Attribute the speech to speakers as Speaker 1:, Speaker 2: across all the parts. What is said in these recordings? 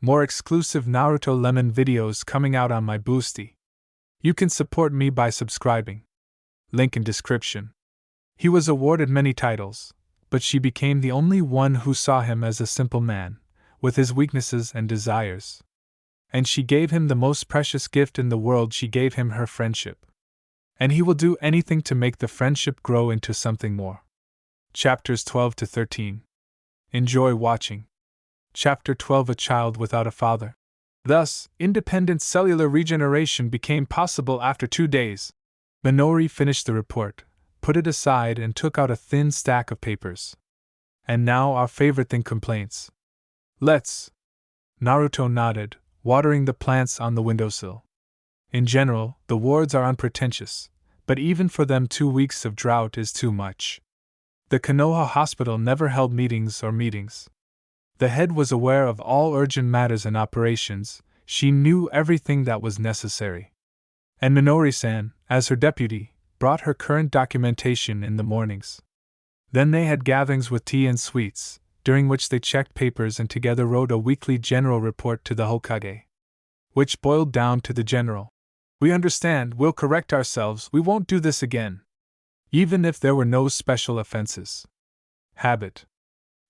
Speaker 1: More exclusive Naruto Lemon videos coming out on my Boosty. You can support me by subscribing. Link in description. He was awarded many titles, but she became the only one who saw him as a simple man, with his weaknesses and desires. And she gave him the most precious gift in the world. She gave him her friendship. And he will do anything to make the friendship grow into something more. Chapters 12 to 13. Enjoy watching. Chapter 12: A Child Without a Father. Thus, independent cellular regeneration became possible after 2 days. Minori finished the report, put it aside, and took out a thin stack of papers. And now our favorite thing: complaints. Let's. Naruto nodded, watering the plants on the windowsill. In general, the wards are unpretentious, but even for them 2 weeks of drought is too much. The Konoha hospital never held meetings or meetings. The head was aware of all urgent matters and operations. She knew everything that was necessary. And Minori-san, as her deputy, brought her current documentation in the mornings. Then they had gatherings with tea and sweets, during which they checked papers and together wrote a weekly general report to the Hokage. Which boiled down to the general: "We understand, we'll correct ourselves, we won't do this again." Even if there were no special offenses. Habit.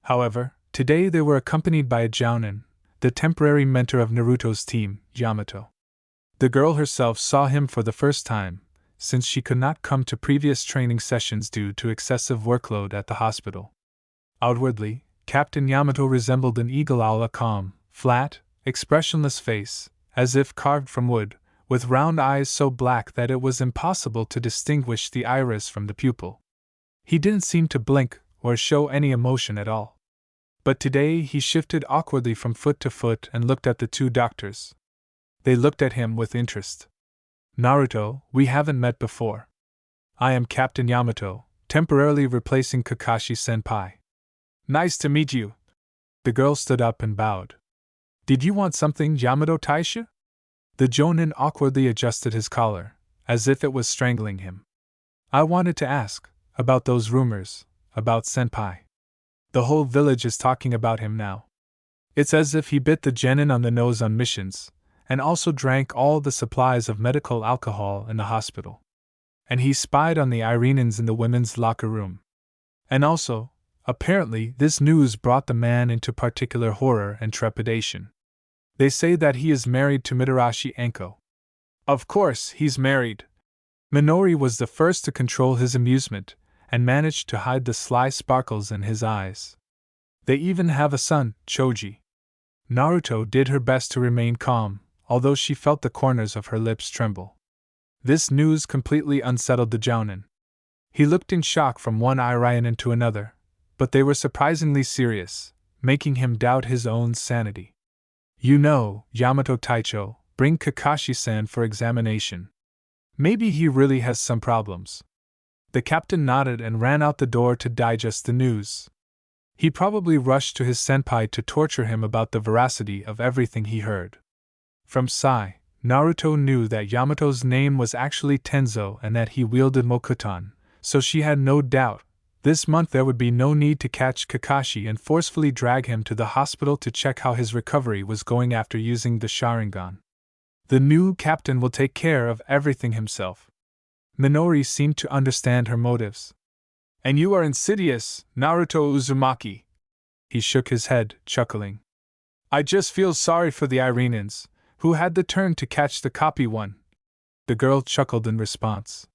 Speaker 1: However, today they were accompanied by a Jounin, the temporary mentor of Naruto's team, Yamato. The girl herself saw him for the first time, since she could not come to previous training sessions due to excessive workload at the hospital. Outwardly, Captain Yamato resembled an eagle owl, a calm, flat, expressionless face, as if carved from wood, with round eyes so black that it was impossible to distinguish the iris from the pupil. He didn't seem to blink or show any emotion at all. But today he shifted awkwardly from foot to foot and looked at the 2 doctors. They looked at him with interest. "Naruto, we haven't met before. I am Captain Yamato, temporarily replacing Kakashi-senpai." "Nice to meet you." The girl stood up and bowed. "Did you want something, Yamato Taisha?" The Jounin awkwardly adjusted his collar, as if it was strangling him. "I wanted to ask, about those rumors, about senpai. The whole village is talking about him now. It's as if he bit the genin on the nose on missions, and also drank all the supplies of medical alcohol in the hospital. And he spied on the Irenans in the women's locker room. And also, apparently, this news brought the man into particular horror and trepidation. They say that he is married to Mitarashi Anko." "Of course, he's married." Minori was the first to control his amusement, and managed to hide the sly sparkles in his eyes. "They even have a son, Choji." Naruto did her best to remain calm, although she felt the corners of her lips tremble. This news completely unsettled the Jounin. He looked in shock from one Irainen to another, but they were surprisingly serious, making him doubt his own sanity. "You know, Yamato Taicho, bring Kakashi-san for examination. Maybe he really has some problems." The captain nodded and ran out the door to digest the news. He probably rushed to his senpai to torture him about the veracity of everything he heard. From Sai, Naruto knew that Yamato's name was actually Tenzo and that he wielded Mokuton, so she had no doubt. This month there would be no need to catch Kakashi and forcefully drag him to the hospital to check how his recovery was going after using the Sharingan. The new captain will take care of everything himself. Minori seemed to understand her motives. "And you are insidious, Naruto Uzumaki." He shook his head, chuckling. "I just feel sorry for the Irenans, who had the turn to catch the copy one." The girl chuckled in response.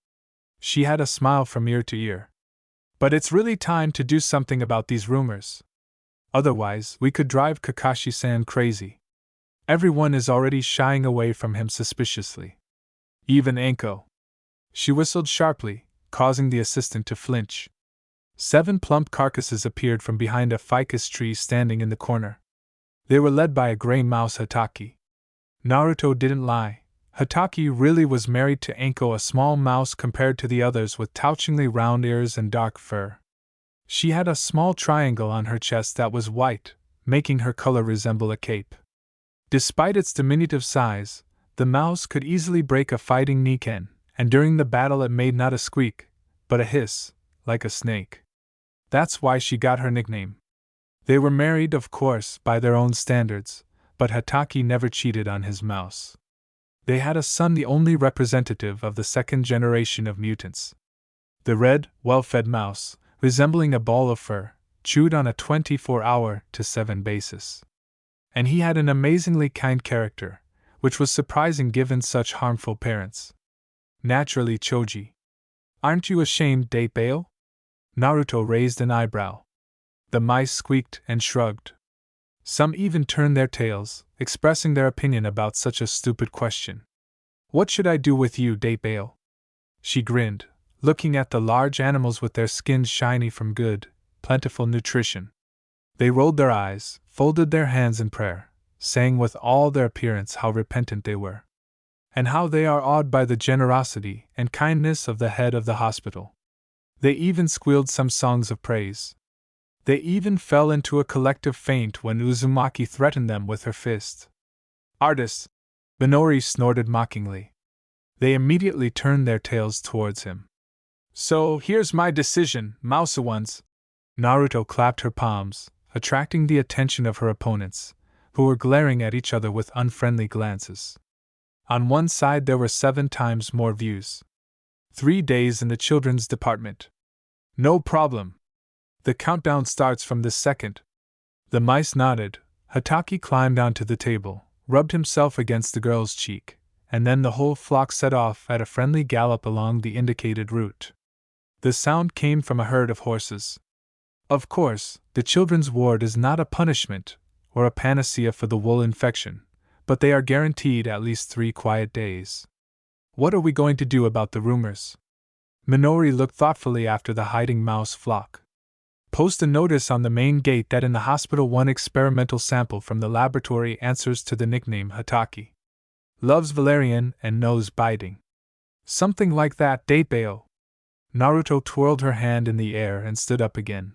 Speaker 1: She had a smile from ear to ear. "But it's really time to do something about these rumors. Otherwise, we could drive Kakashi-san crazy. Everyone is already shying away from him suspiciously. Even Anko." She whistled sharply, causing the assistant to flinch. 7 plump carcasses appeared from behind a ficus tree standing in the corner. They were led by a gray mouse, Hataki. Naruto didn't lie. Hataki really was married to Anko, a small mouse compared to the others with touchingly round ears and dark fur. She had a small triangle on her chest that was white, making her color resemble a cape. Despite its diminutive size, the mouse could easily break a fighting Niken, and during the battle it made not a squeak, but a hiss, like a snake. That's why she got her nickname. They were married, of course, by their own standards, but Hitaki never cheated on his mouse. They had a son, the only representative of the second generation of mutants. The red, well-fed mouse, resembling a ball of fur, chewed on a 24-hour-to-7 basis. And he had an amazingly kind character, which was surprising given such harmful parents. Naturally, Choji. Aren't you ashamed, Daipeo? Naruto raised an eyebrow. The mice squeaked and shrugged. Some even turned their tails, expressing their opinion about such a stupid question. What should I do with you, Daipeo? She grinned, looking at the large animals with their skins shiny from good, plentiful nutrition. They rolled their eyes, folded their hands in prayer, saying with all their appearance how repentant they were, and how they are awed by the generosity and kindness of the head of the hospital. They even squealed some songs of praise. They even fell into a collective faint when Uzumaki threatened them with her fist. Artists! Minori snorted mockingly. They immediately turned their tails towards him. So, here's my decision, Mousawans. Naruto clapped her palms, attracting the attention of her opponents, who were glaring at each other with unfriendly glances. On one side there were 7 times more views. 3 days in the children's department. No problem. The countdown starts from this second. The mice nodded. Hitaki climbed onto the table, rubbed himself against the girl's cheek, and then the whole flock set off at a friendly gallop along the indicated route. The sound came from a herd of horses. Of course, the children's ward is not a punishment or a panacea for the wool infection, but they are guaranteed at least 3 quiet days. What are we going to do about the rumors? Minori looked thoughtfully after the hiding mouse flock. Post a notice on the main gate that in the hospital one experimental sample from the laboratory answers to the nickname Hitaki. Loves valerian and knows biting. Something like that, Daipeo. Naruto twirled her hand in the air and stood up again.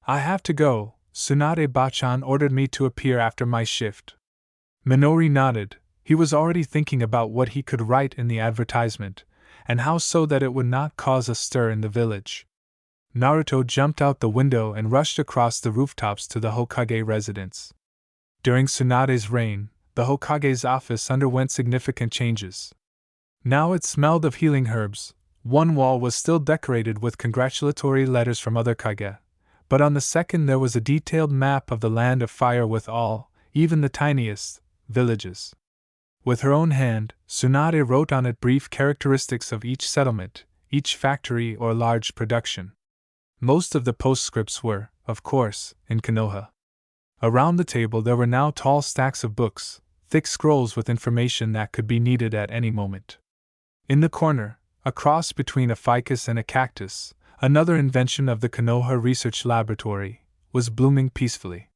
Speaker 1: I have to go. Tsunade-bachan ordered me to appear after my shift. Minori nodded. He was already thinking about what he could write in the advertisement, and how so that it would not cause a stir in the village. Naruto jumped out the window and rushed across the rooftops to the Hokage residence. During Tsunade's reign, the Hokage's office underwent significant changes. Now it smelled of healing herbs. One wall was still decorated with congratulatory letters from other kage, but on the second there was a detailed map of the land of fire with all, even the tiniest, villages. With her own hand, Tsunade wrote on it brief characteristics of each settlement, each factory or large production. Most of the postscripts were, of course, in Konoha. Around the table there were now tall stacks of books, thick scrolls with information that could be needed at any moment. In the corner, a cross between a ficus and a cactus, another invention of the Konoha Research Laboratory, was blooming peacefully.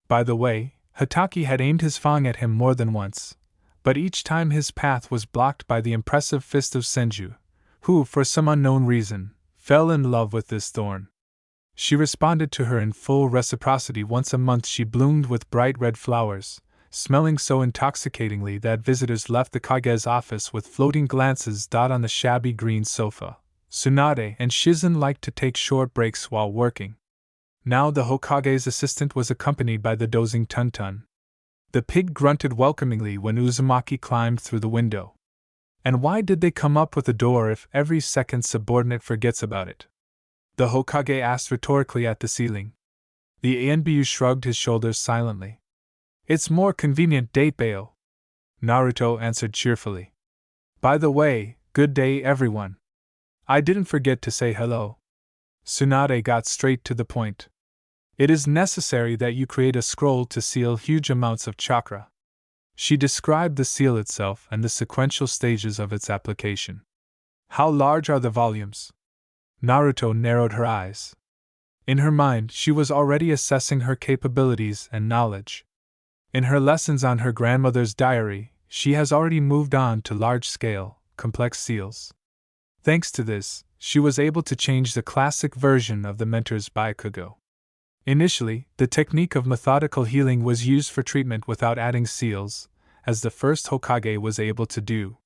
Speaker 1: By the way, Hitaki had aimed his fang at him more than once, but each time his path was blocked by the impressive fist of Senju, who, for some unknown reason, fell in love with this thorn. She responded to her in full reciprocity. Once a month she bloomed with bright red flowers, smelling so intoxicatingly that visitors left the Kage's office with floating glances. On the shabby green sofa, Tsunade and Shizen liked to take short breaks while working. Now the Hokage's assistant was accompanied by the dozing Tuntun. The pig grunted welcomingly when Uzumaki climbed through the window. And why did they come up with a door if every second subordinate forgets about it? The Hokage asked rhetorically at the ceiling. The Anbu shrugged his shoulders silently. It's more convenient, Daipeo. Naruto answered cheerfully. By the way, good day everyone. I didn't forget to say hello. Tsunade got straight to the point. It is necessary that you create a scroll to seal huge amounts of chakra. She described the seal itself and the sequential stages of its application. How large are the volumes? Naruto narrowed her eyes. In her mind, she was already assessing her capabilities and knowledge. In her lessons on her grandmother's diary, she has already moved on to large-scale, complex seals. Thanks to this, she was able to change the classic version of the mentor's Byakugo. Initially, the technique of methodical healing was used for treatment without adding seals, as the first Hokage was able to do.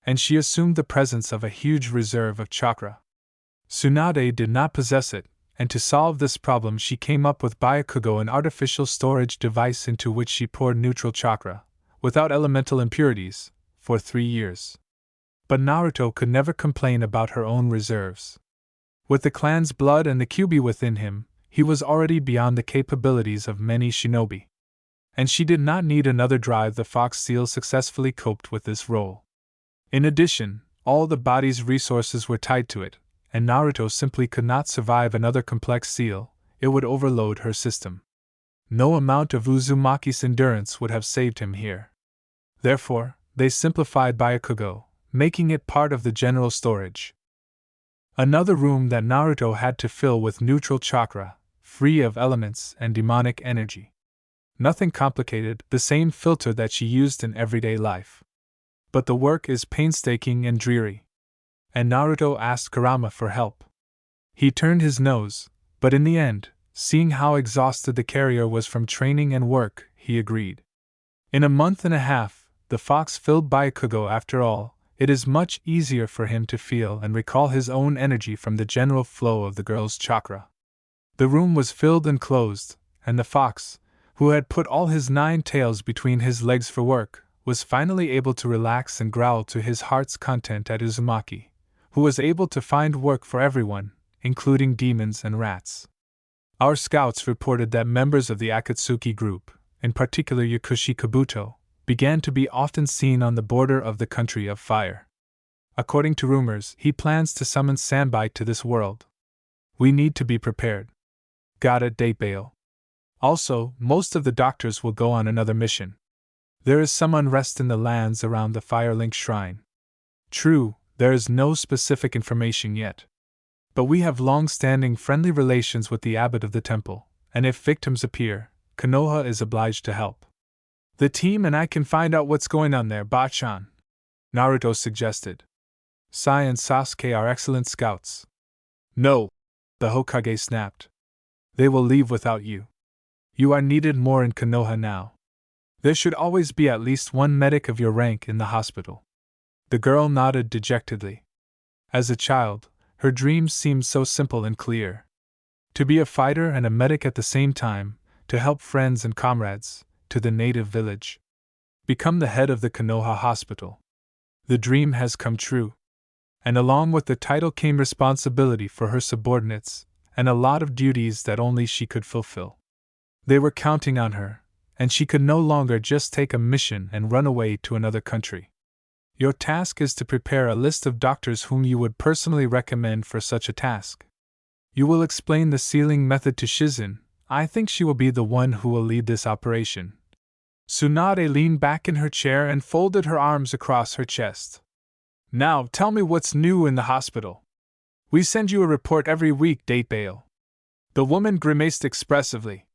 Speaker 1: And she assumed the presence of a huge reserve of chakra. Tsunade did not possess it, and to solve this problem she came up with Byakugo, an artificial storage device into which she poured neutral chakra, without elemental impurities, for 3 years. But Naruto could never complain about her own reserves. With the clan's blood and the Kyuubi within him, he was already beyond the capabilities of many shinobi. And she did not need another drive. The fox seal successfully coped with this role. In addition, all the body's resources were tied to it, and Naruto simply could not survive another complex seal, it would overload her system. No amount of Uzumaki's endurance would have saved him here. Therefore, they simplified Byakugo, making it part of the general storage. Another room that Naruto had to fill with neutral chakra, free of elements and demonic energy. Nothing complicated, the same filter that she used in everyday life. But the work is painstaking and dreary. And Naruto asked Kurama for help. He turned his nose, but in the end, seeing how exhausted the carrier was from training and work, he agreed. In a month and a half, the fox filled Byakugo. After all, it is much easier for him to feel and recall his own energy from the general flow of the girl's chakra. The room was filled and closed, and the fox, who had put all his 9 tails between his legs for work, was finally able to relax and growl to his heart's content at Uzumaki, who was able to find work for everyone, including demons and rats. Our scouts reported that members of the Akatsuki group, in particular Yakushi Kabuto, began to be often seen on the border of the country of fire. According to rumors, he plans to summon Sanbai to this world. We need to be prepared. Got it, Datebale. Also, most of the doctors will go on another mission. There is some unrest in the lands around the Firelink Shrine. True, there is no specific information yet. But we have long-standing friendly relations with the abbot of the temple, and if victims appear, Konoha is obliged to help. The team and I can find out what's going on there, Bachan, Naruto suggested. Sai and Sasuke are excellent scouts. No, the Hokage snapped. They will leave without you. You are needed more in Konoha now. There should always be at least one medic of your rank in the hospital. The girl nodded dejectedly. As a child, her dreams seemed so simple and clear. To be a fighter and a medic at the same time, to help friends and comrades, to the native village. Become the head of the Konoha hospital. The dream has come true. And along with the title came responsibility for her subordinates, and a lot of duties that only she could fulfill. They were counting on her, and she could no longer just take a mission and run away to another country. Your task is to prepare a list of doctors whom you would personally recommend for such a task. You will explain the sealing method to Shizen. I think she will be the one who will lead this operation. Tsunade leaned back in her chair and folded her arms across her chest. Now tell me what's new in the hospital. We send you a report every week, Datebale. The woman grimaced expressively.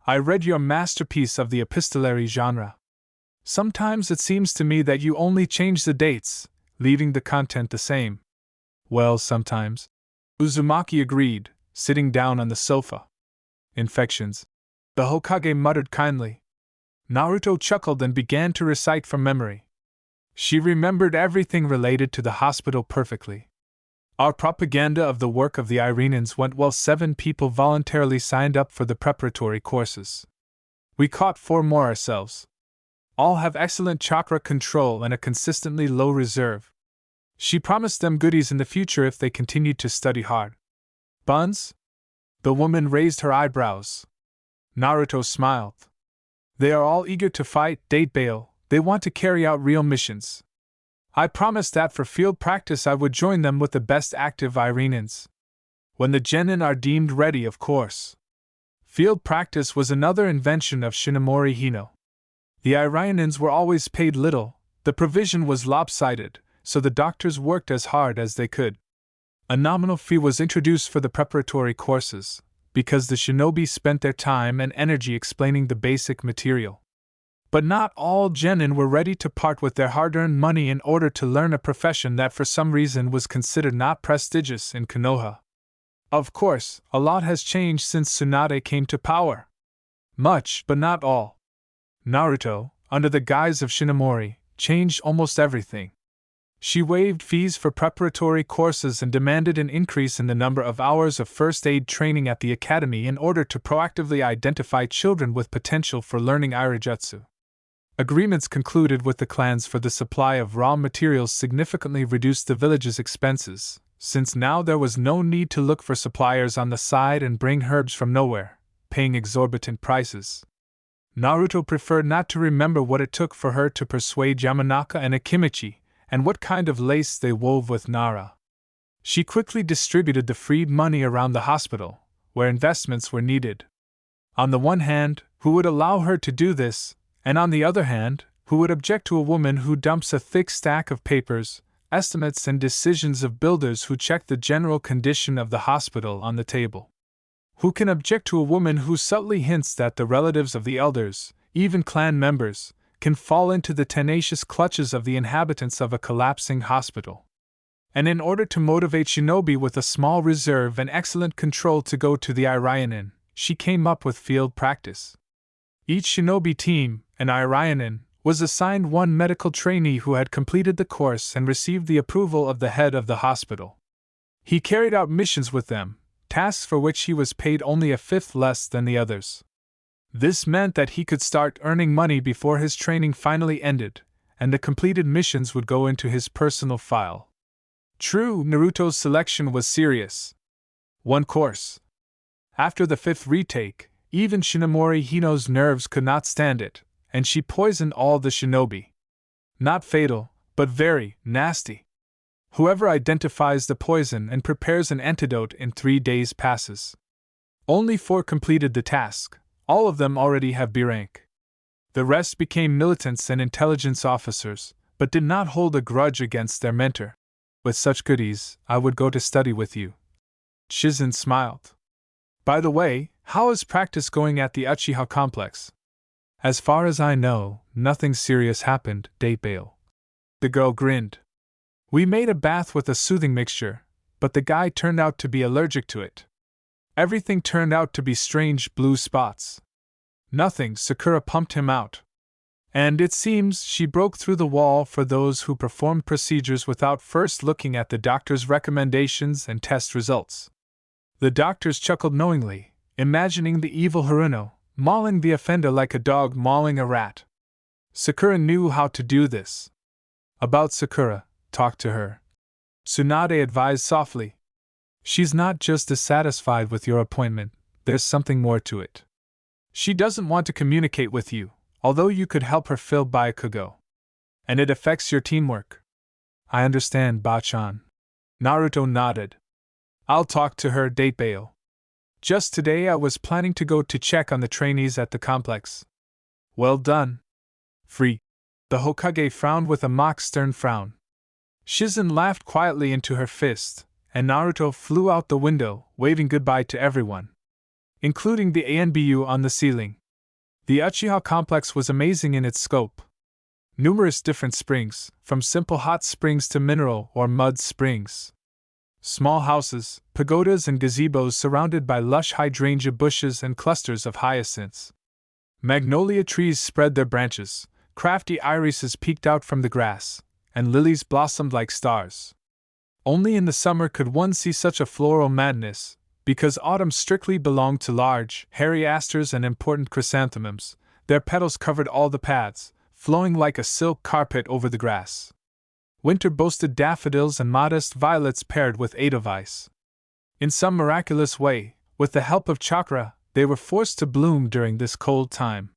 Speaker 1: I read your masterpiece of the epistolary genre. Sometimes it seems to me that you only change the dates, leaving the content the same. Well, sometimes. Uzumaki agreed, sitting down on the sofa. Infections. The Hokage muttered kindly. Naruto chuckled and began to recite from memory. She remembered everything related to the hospital perfectly. Our propaganda of the work of the Irenans went well. 7 people voluntarily signed up for the preparatory courses. We caught 4 more ourselves. All have excellent chakra control and a consistently low reserve. She promised them goodies in the future if they continued to study hard. Buns? The woman raised her eyebrows. Naruto smiled. They are all eager to fight, Datebale. They want to carry out real missions. I promised that for field practice I would join them with the best active Irenans. When the genin are deemed ready, of course. Field practice was another invention of Shinomori Hino. The Irenans were always paid little, the provision was lopsided, so the doctors worked as hard as they could. A nominal fee was introduced for the preparatory courses, because the shinobi spent their time and energy explaining the basic material. But not all genin were ready to part with their hard-earned money in order to learn a profession that for some reason was considered not prestigious in Konoha. Of course, a lot has changed since Tsunade came to power. Much, but not all. Naruto, under the guise of Shinomori, changed almost everything. She waived fees for preparatory courses and demanded an increase in the number of hours of first aid training at the academy in order to proactively identify children with potential for learning Irajutsu. Agreements concluded with the clans for the supply of raw materials significantly reduced the village's expenses, since now there was no need to look for suppliers on the side and bring herbs from nowhere, paying exorbitant prices. Naruto preferred not to remember what it took for her to persuade Yamanaka and Akimichi, and what kind of lace they wove with Nara. She quickly distributed the freed money around the hospital, where investments were needed. On the one hand, who would allow her to do this, and on the other hand, who would object to a woman who dumps a thick stack of papers, estimates and decisions of builders who check the general condition of the hospital on the table? Who can object to a woman who subtly hints that the relatives of the elders, even clan members, can fall into the tenacious clutches of the inhabitants of a collapsing hospital? And in order to motivate shinobi with a small reserve and excellent control to go to the Irionin, she came up with field practice. Each shinobi team, an Irionin, was assigned one medical trainee who had completed the course and received the approval of the head of the hospital. He carried out missions with them, tasks for which he was paid only a fifth less than the others. This meant that he could start earning money before his training finally ended, and the completed missions would go into his personal file. True, Naruto's selection was serious. One course. After the fifth retake, even Shinomori Hino's nerves could not stand it, and she poisoned all the shinobi. Not fatal, but very nasty. Whoever identifies the poison and prepares an antidote in 3 days passes. Only 4 completed the task. All of them already have B rank. The rest became militants and intelligence officers, but did not hold a grudge against their mentor. With such goodies, I would go to study with you. Shizen smiled. By the way, how is practice going at the Uchiha complex? As far as I know, nothing serious happened, Datebail. The girl grinned. We made a bath with a soothing mixture, but the guy turned out to be allergic to it. Everything turned out to be strange blue spots. Nothing, Sakura pumped him out. And it seems she broke through the wall for those who performed procedures without first looking at the doctor's recommendations and test results. The doctors chuckled knowingly, imagining the evil Haruno mauling the offender like a dog mauling a rat. Sakura knew how to do this. About Sakura, talk to her. Tsunade advised softly. She's not just dissatisfied with your appointment, there's something more to it. She doesn't want to communicate with you, although you could help her fill Byakugo. And it affects your teamwork. I understand, Bachan. Naruto nodded. I'll talk to her, Datebail. Just today I was planning to go to check on the trainees at the complex. Well done. Free. The Hokage frowned with a mock stern frown. Shizen laughed quietly into her fist, and Naruto flew out the window, waving goodbye to everyone, including the ANBU on the ceiling. The Uchiha complex was amazing in its scope. Numerous different springs, from simple hot springs to mineral or mud springs. Small houses, pagodas and gazebos surrounded by lush hydrangea bushes and clusters of hyacinths. Magnolia trees spread their branches, crafty irises peeked out from the grass, and lilies blossomed like stars. Only in the summer could one see such a floral madness, because autumn strictly belonged to large, hairy asters and important chrysanthemums. Their petals covered all the paths, flowing like a silk carpet over the grass. Winter boasted daffodils and modest violets paired with edelweiss. In some miraculous way, with the help of chakra, they were forced to bloom during this cold time.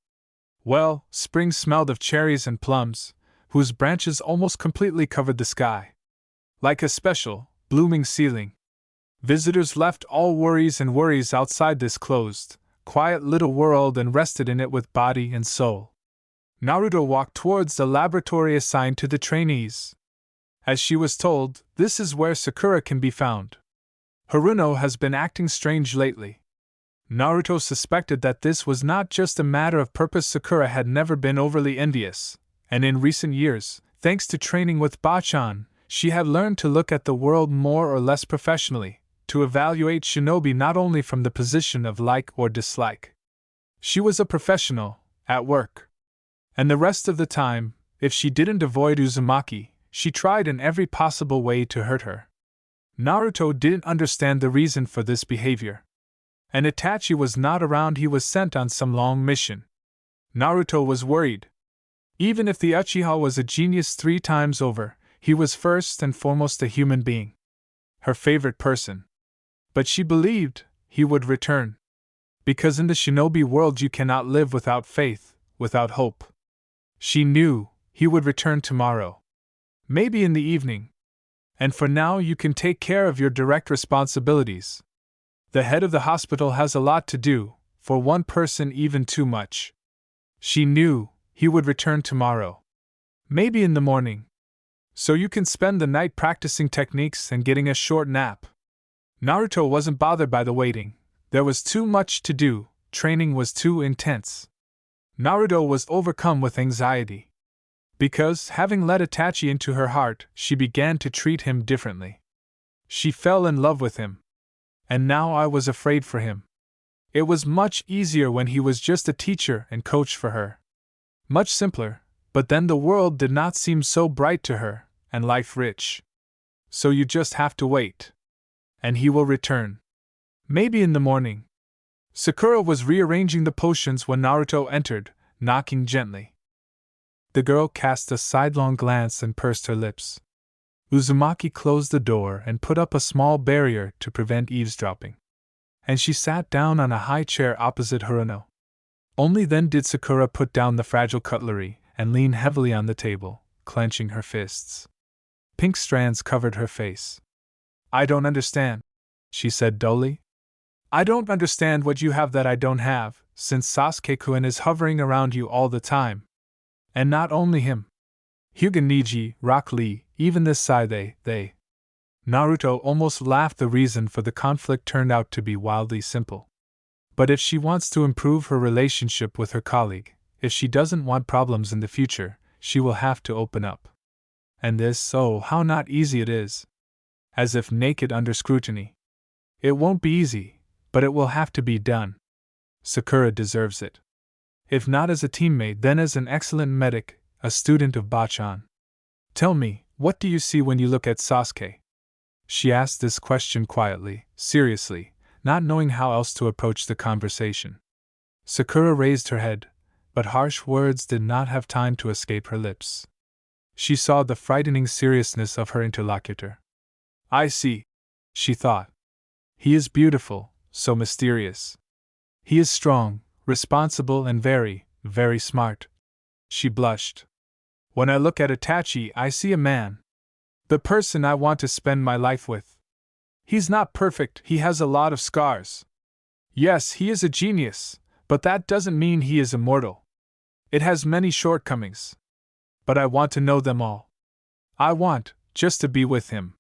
Speaker 1: Well, spring smelled of cherries and plums, whose branches almost completely covered the sky. Like a special, blooming ceiling. Visitors left all worries and worries outside this closed, quiet little world and rested in it with body and soul. Naruto walked towards the laboratory assigned to the trainees. As she was told, this is where Sakura can be found. Haruno has been acting strange lately. Naruto suspected that this was not just a matter of purpose. Sakura had never been overly envious, and in recent years, thanks to training with Bachan, she had learned to look at the world more or less professionally, to evaluate shinobi not only from the position of like or dislike. She was a professional, at work. And the rest of the time, if she didn't avoid Uzumaki, she tried in every possible way to hurt her. Naruto didn't understand the reason for this behavior. And Itachi was not around, he was sent on some long mission. Naruto was worried. Even if the Uchiha was a genius 3 times over, he was first and foremost a human being. Her favorite person. But she believed he would return. Because in the shinobi world you cannot live without faith, without hope. She knew he would return tomorrow. Maybe in the evening. And for now you can take care of your direct responsibilities. The head of the hospital has a lot to do, for one person even too much. She knew he would return tomorrow. Maybe in the morning. So you can spend the night practicing techniques and getting a short nap. Naruto wasn't bothered by the waiting. There was too much to do, training was too intense. Naruto was overcome with anxiety. Because, having let Itachi into her heart, she began to treat him differently. She fell in love with him. And now I was afraid for him. It was much easier when he was just a teacher and coach for her. Much simpler, but then the world did not seem so bright to her, and life rich. So you just have to wait. And he will return. Maybe in the morning. Sakura was rearranging the potions when Naruto entered, knocking gently. The girl cast a sidelong glance and pursed her lips. Uzumaki closed the door and put up a small barrier to prevent eavesdropping. And she sat down on a high chair opposite Haruno. Only then did Sakura put down the fragile cutlery and lean heavily on the table, clenching her fists. Pink strands covered her face. I don't understand, she said dully. I don't understand what you have that I don't have, since Sasuke-kun is hovering around you all the time. And not only him. Hyuga Niji, Rock Lee, even this Sai they. Naruto almost laughed. The reason for the conflict turned out to be wildly simple. But if she wants to improve her relationship with her colleague, if she doesn't want problems in the future, she will have to open up. And this, oh, how not easy it is. As if naked under scrutiny. It won't be easy, but it will have to be done. Sakura deserves it. If not as a teammate, then as an excellent medic, a student of Bachan. Tell me, what do you see when you look at Sasuke? She asked this question quietly, seriously, not knowing how else to approach the conversation. Sakura raised her head, but harsh words did not have time to escape her lips. She saw the frightening seriousness of her interlocutor. I see, she thought. He is beautiful, so mysterious. He is strong, responsible, and very, very smart. She blushed. When I look at Itachi, I see a man. The person I want to spend my life with. He's not perfect, he has a lot of scars. Yes, he is a genius, but that doesn't mean he is immortal. It has many shortcomings. But I want to know them all. I want, just to be with him.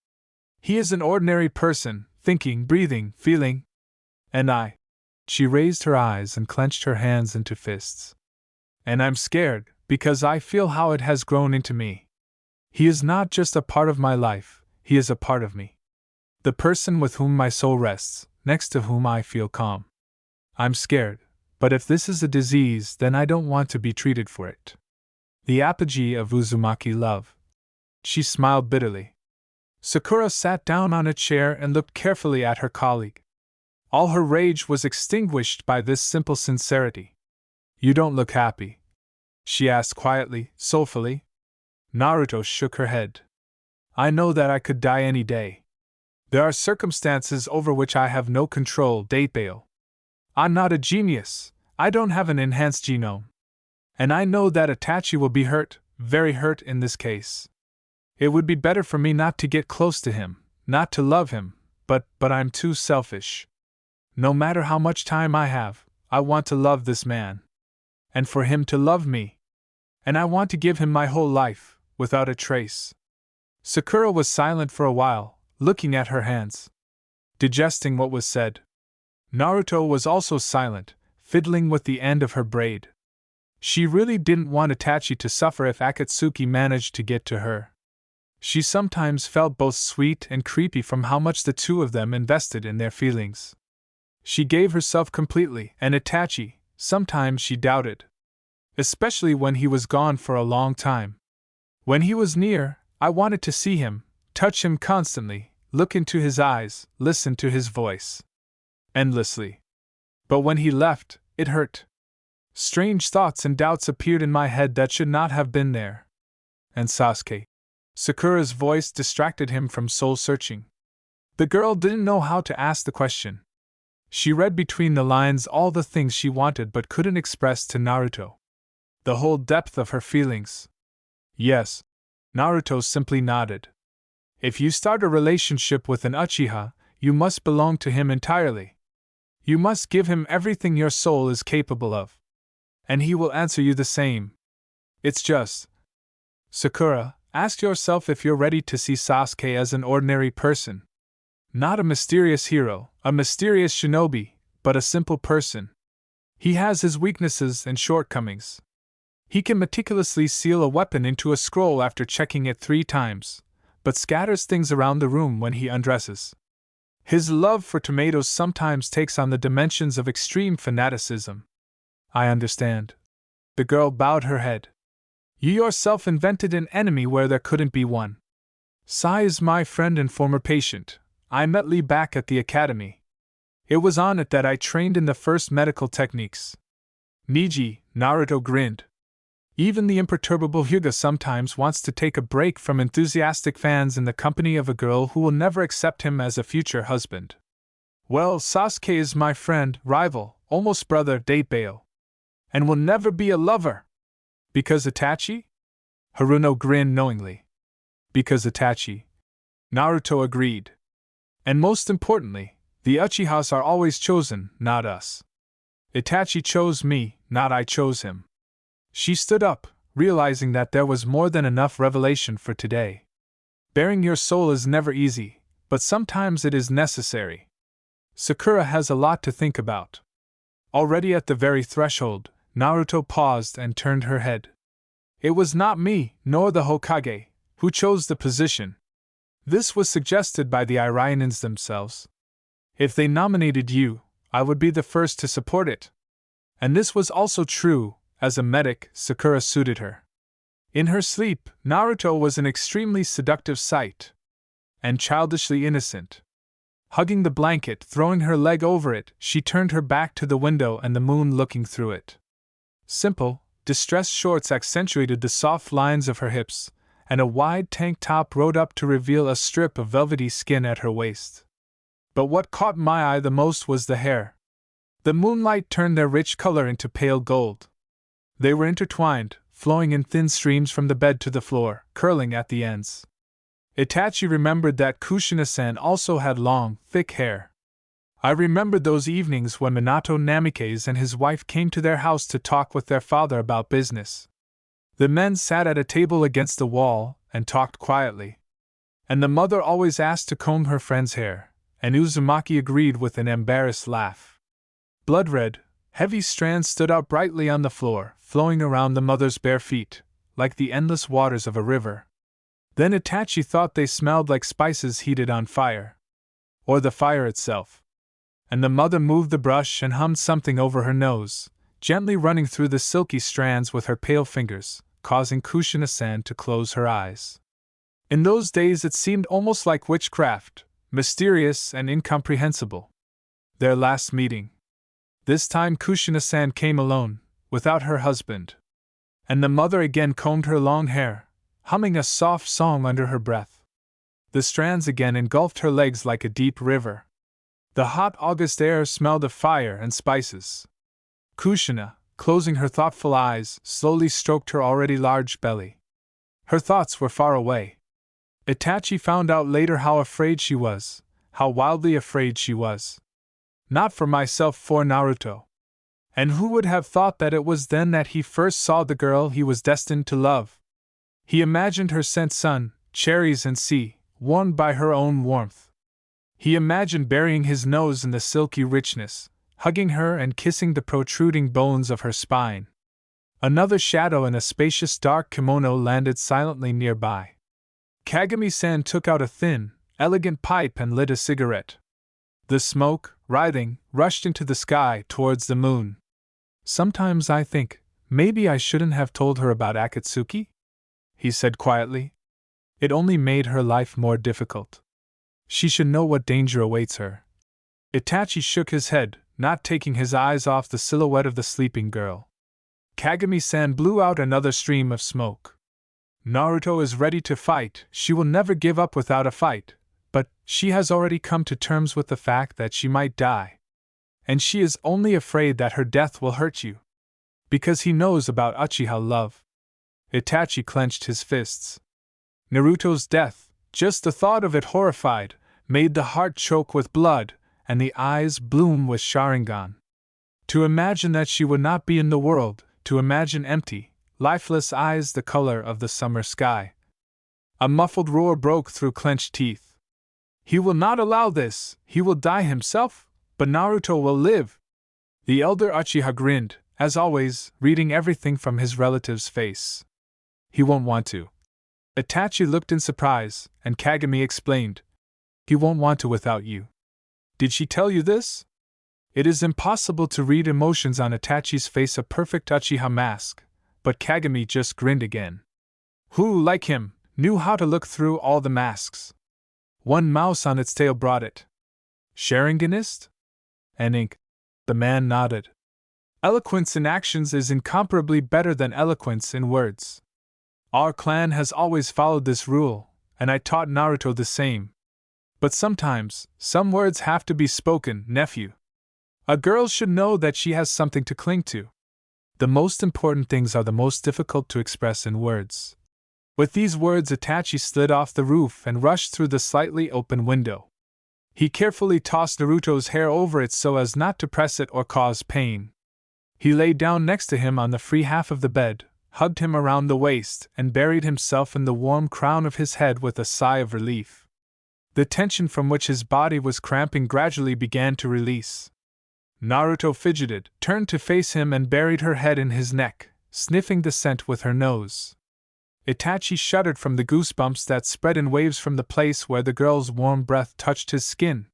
Speaker 1: He is an ordinary person, thinking, breathing, feeling. And I. She raised her eyes and clenched her hands into fists. And I'm scared, because I feel how it has grown into me. He is not just a part of my life, he is a part of me. The person with whom my soul rests, next to whom I feel calm. I'm scared, but if this is a disease, then I don't want to be treated for it. The apogee of Uzumaki love. She smiled bitterly. Sakura sat down on a chair and looked carefully at her colleague. All her rage was extinguished by this simple sincerity. You don't look happy, she asked quietly, soulfully. Naruto shook her head. I know that I could die any day. There are circumstances over which I have no control, Datebale. I'm not a genius, I don't have an enhanced genome. And I know that Itachi will be hurt, very hurt in this case. It would be better for me not to get close to him, not to love him, but I'm too selfish. No matter how much time I have, I want to love this man. And for him to love me. And I want to give him my whole life, without a trace. Sakura was silent for a while, looking at her hands, digesting what was said. Naruto was also silent, fiddling with the end of her braid. She really didn't want Itachi to suffer if Akatsuki managed to get to her. She sometimes felt both sweet and creepy from how much the two of them invested in their feelings. She gave herself completely, and Itachi, sometimes she doubted. Especially when he was gone for a long time. When he was near, I wanted to see him, touch him constantly, look into his eyes, listen to his voice. Endlessly. But when he left, it hurt. Strange thoughts and doubts appeared in my head that should not have been there. And Sasuke? Sakura's voice distracted him from soul-searching. The girl didn't know how to ask the question. She read between the lines all the things she wanted but couldn't express to Naruto. The whole depth of her feelings. Yes. Naruto simply nodded. If you start a relationship with an Uchiha, you must belong to him entirely. You must give him everything your soul is capable of. And he will answer you the same. It's just. Sakura, ask yourself if you're ready to see Sasuke as an ordinary person. Not a mysterious hero, a mysterious shinobi, but a simple person. He has his weaknesses and shortcomings. He can meticulously seal a weapon into a scroll after checking it 3 times, but scatters things around the room when he undresses. His love for tomatoes sometimes takes on the dimensions of extreme fanaticism. I understand. The girl bowed her head. You yourself invented an enemy where there couldn't be one. Sai is my friend and former patient. I met Lee back at the academy. It was on it that I trained in the first medical techniques. Niji, Naruto grinned. Even the imperturbable Hyuga sometimes wants to take a break from enthusiastic fans in the company of a girl who will never accept him as a future husband. Well, Sasuke is my friend, rival, almost brother, Datebao. And will never be a lover. Because Itachi? Haruno grinned knowingly. Because Itachi. Naruto agreed. And most importantly, the Uchihas are always chosen, not us. Itachi chose me, not I chose him. She stood up, realizing that there was more than enough revelation for today. Bearing your soul is never easy, but sometimes it is necessary. Sakura has a lot to think about. Already at the very threshold, Naruto paused and turned her head. It was not me, nor the Hokage, who chose the position. This was suggested by the Iranians themselves. If they nominated you, I would be the first to support it. And this was also true. As a medic, Sakura suited her. In her sleep, Naruto was an extremely seductive sight. And childishly innocent. Hugging the blanket, throwing her leg over it, she turned her back to the window and the moon looking through it. Simple, distressed shorts accentuated the soft lines of her hips, and a wide tank top rode up to reveal a strip of velvety skin at her waist. But what caught my eye the most was the hair. The moonlight turned their rich color into pale gold. They were intertwined, flowing in thin streams from the bed to the floor, curling at the ends. Itachi remembered that Kushina-san also had long, thick hair. I remembered those evenings when Minato Namikaze and his wife came to their house to talk with their father about business. The men sat at a table against the wall and talked quietly. And the mother always asked to comb her friend's hair, and Uzumaki agreed with an embarrassed laugh. Blood-red, heavy strands stood out brightly on the floor, flowing around the mother's bare feet, like the endless waters of a river. Then Itachi thought they smelled like spices heated on fire. Or the fire itself. And the mother moved the brush and hummed something over her nose, gently running through the silky strands with her pale fingers, causing Kushina-san to close her eyes. In those days it seemed almost like witchcraft, mysterious and incomprehensible. Their last meeting. This time Kushina-san came alone, without her husband. And the mother again combed her long hair, humming a soft song under her breath. The strands again engulfed her legs like a deep river. The hot August air smelled of fire and spices. Kushina, closing her thoughtful eyes, slowly stroked her already large belly. Her thoughts were far away. Itachi found out later how afraid she was, how wildly afraid she was. Not for myself, for Naruto. And who would have thought that it was then that he first saw the girl he was destined to love? He imagined her scent sun, cherries and sea, warmed by her own warmth. He imagined burying his nose in the silky richness, hugging her and kissing the protruding bones of her spine. Another shadow in a spacious dark kimono landed silently nearby. Kagami-san took out a thin, elegant pipe and lit a cigarette. The smoke, writhing, rushed into the sky towards the moon. Sometimes I think, maybe I shouldn't have told her about Akatsuki? He said quietly. It only made her life more difficult. She should know what danger awaits her. Itachi shook his head, not taking his eyes off the silhouette of the sleeping girl. Kagami-san blew out another stream of smoke. Naruto is ready to fight, she will never give up without a fight, but she has already come to terms with the fact that she might die. And she is only afraid that her death will hurt you. Because he knows about Uchiha love. Itachi clenched his fists. Naruto's death, just the thought of it horrified, made the heart choke with blood, and the eyes bloom with Sharingan. To imagine that she would not be in the world, to imagine empty, lifeless eyes the color of the summer sky. A muffled roar broke through clenched teeth. He will not allow this, he will die himself, but Naruto will live. The elder Uchiha grinned, as always, reading everything from his relative's face. He won't want to. Itachi looked in surprise, and Kagami explained. He won't want to without you. Did she tell you this? It is impossible to read emotions on Itachi's face, a perfect Uchiha mask, but Kagami just grinned again. Who, like him, knew how to look through all the masks? One mouse on its tail brought it. Sharinganist? And ink. The man nodded. Eloquence in actions is incomparably better than eloquence in words. Our clan has always followed this rule, and I taught Naruto the same. But sometimes, some words have to be spoken, nephew. A girl should know that she has something to cling to. The most important things are the most difficult to express in words. With these words, Itachi slid off the roof and rushed through the slightly open window. He carefully tossed Naruto's hair over it so as not to press it or cause pain. He lay down next to him on the free half of the bed, hugged him around the waist, and buried himself in the warm crown of his head with a sigh of relief. The tension from which his body was cramping gradually began to release. Naruto fidgeted, turned to face him, and buried her head in his neck, sniffing the scent with her nose. Itachi shuddered from the goosebumps that spread in waves from the place where the girl's warm breath touched his skin.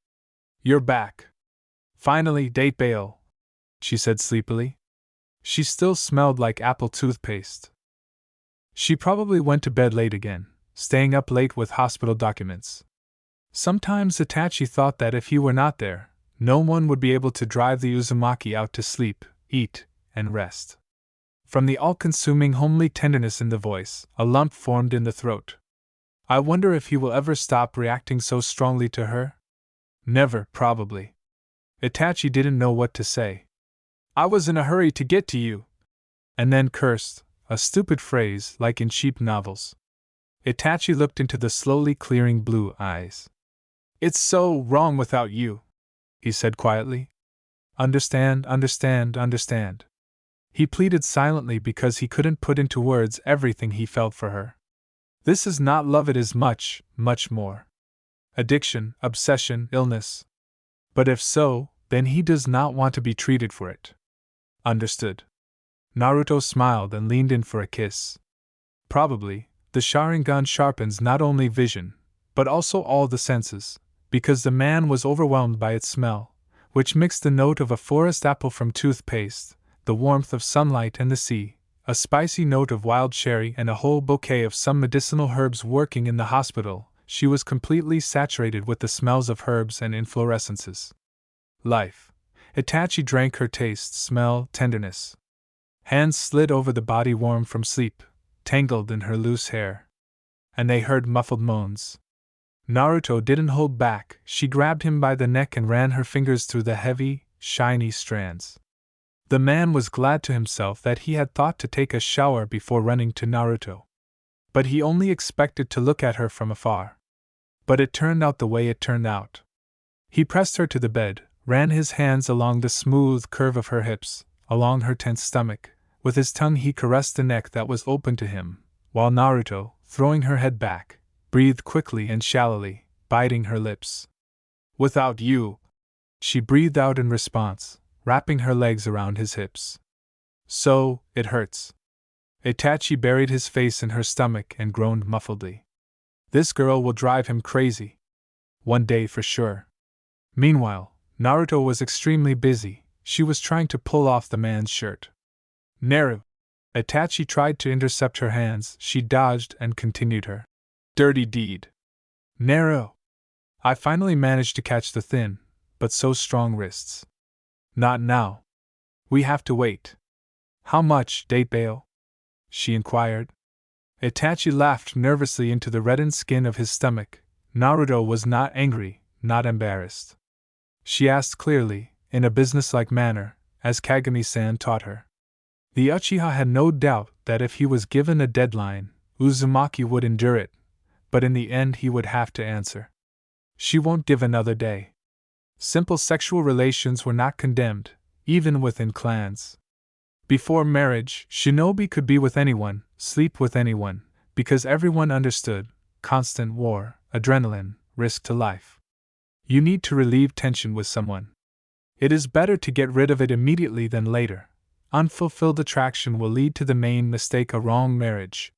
Speaker 1: You're back. Finally, date bail, she said sleepily. She still smelled like apple toothpaste. She probably went to bed late again, staying up late with hospital documents. Sometimes Itachi thought that if he were not there, no one would be able to drive the Uzumaki out to sleep, eat, and rest. From the all-consuming homely tenderness in the voice, a lump formed in the throat. I wonder if he will ever stop reacting so strongly to her? Never, probably. Itachi didn't know what to say. I was in a hurry to get to you. And then cursed, a stupid phrase like in cheap novels. Itachi looked into the slowly clearing blue eyes. It's so wrong without you, he said quietly. Understand. He pleaded silently because he couldn't put into words everything he felt for her. This is not love, it is much, much more. Addiction, obsession, illness. But if so, then he does not want to be treated for it. Understood. Naruto smiled and leaned in for a kiss. Probably, the Sharingan sharpens not only vision, but also all the senses, because the man was overwhelmed by its smell, which mixed the note of a forest apple from toothpaste, the warmth of sunlight and the sea, a spicy note of wild cherry, and a whole bouquet of some medicinal herbs. Working in the hospital, she was completely saturated with the smells of herbs and inflorescences. Life. Itachi drank her taste, smell, tenderness. Hands slid over the body warm from sleep, tangled in her loose hair. And they heard muffled moans. Naruto didn't hold back, she grabbed him by the neck and ran her fingers through the heavy, shiny strands. The man was glad to himself that he had thought to take a shower before running to Naruto. But he only expected to look at her from afar. But it turned out the way it turned out. He pressed her to the bed, ran his hands along the smooth curve of her hips, along her tense stomach. With his tongue he caressed the neck that was open to him, while Naruto, throwing her head back, breathed quickly and shallowly, biting her lips. Without you, she breathed out in response, wrapping her legs around his hips. So, it hurts. Itachi buried his face in her stomach and groaned muffledly. This girl will drive him crazy. One day for sure. Meanwhile, Naruto was extremely busy. She was trying to pull off the man's shirt. Naru! Itachi tried to intercept her hands, she dodged and continued her Dirty deed. Narrow. I finally managed to catch the thin, but so strong wrists. Not now. We have to wait. How much, date bail? She inquired. Itachi laughed nervously into the reddened skin of his stomach. Naruto was not angry, not embarrassed. She asked clearly, in a businesslike manner, as Kagami-san taught her. The Uchiha had no doubt that if he was given a deadline, Uzumaki would endure it, but in the end he would have to answer. She won't give another day. Simple sexual relations were not condemned, even within clans. Before marriage, shinobi could be with anyone, sleep with anyone, because everyone understood: constant war, adrenaline, risk to life. You need to relieve tension with someone. It is better to get rid of it immediately than later. Unfulfilled attraction will lead to the main mistake, a wrong marriage.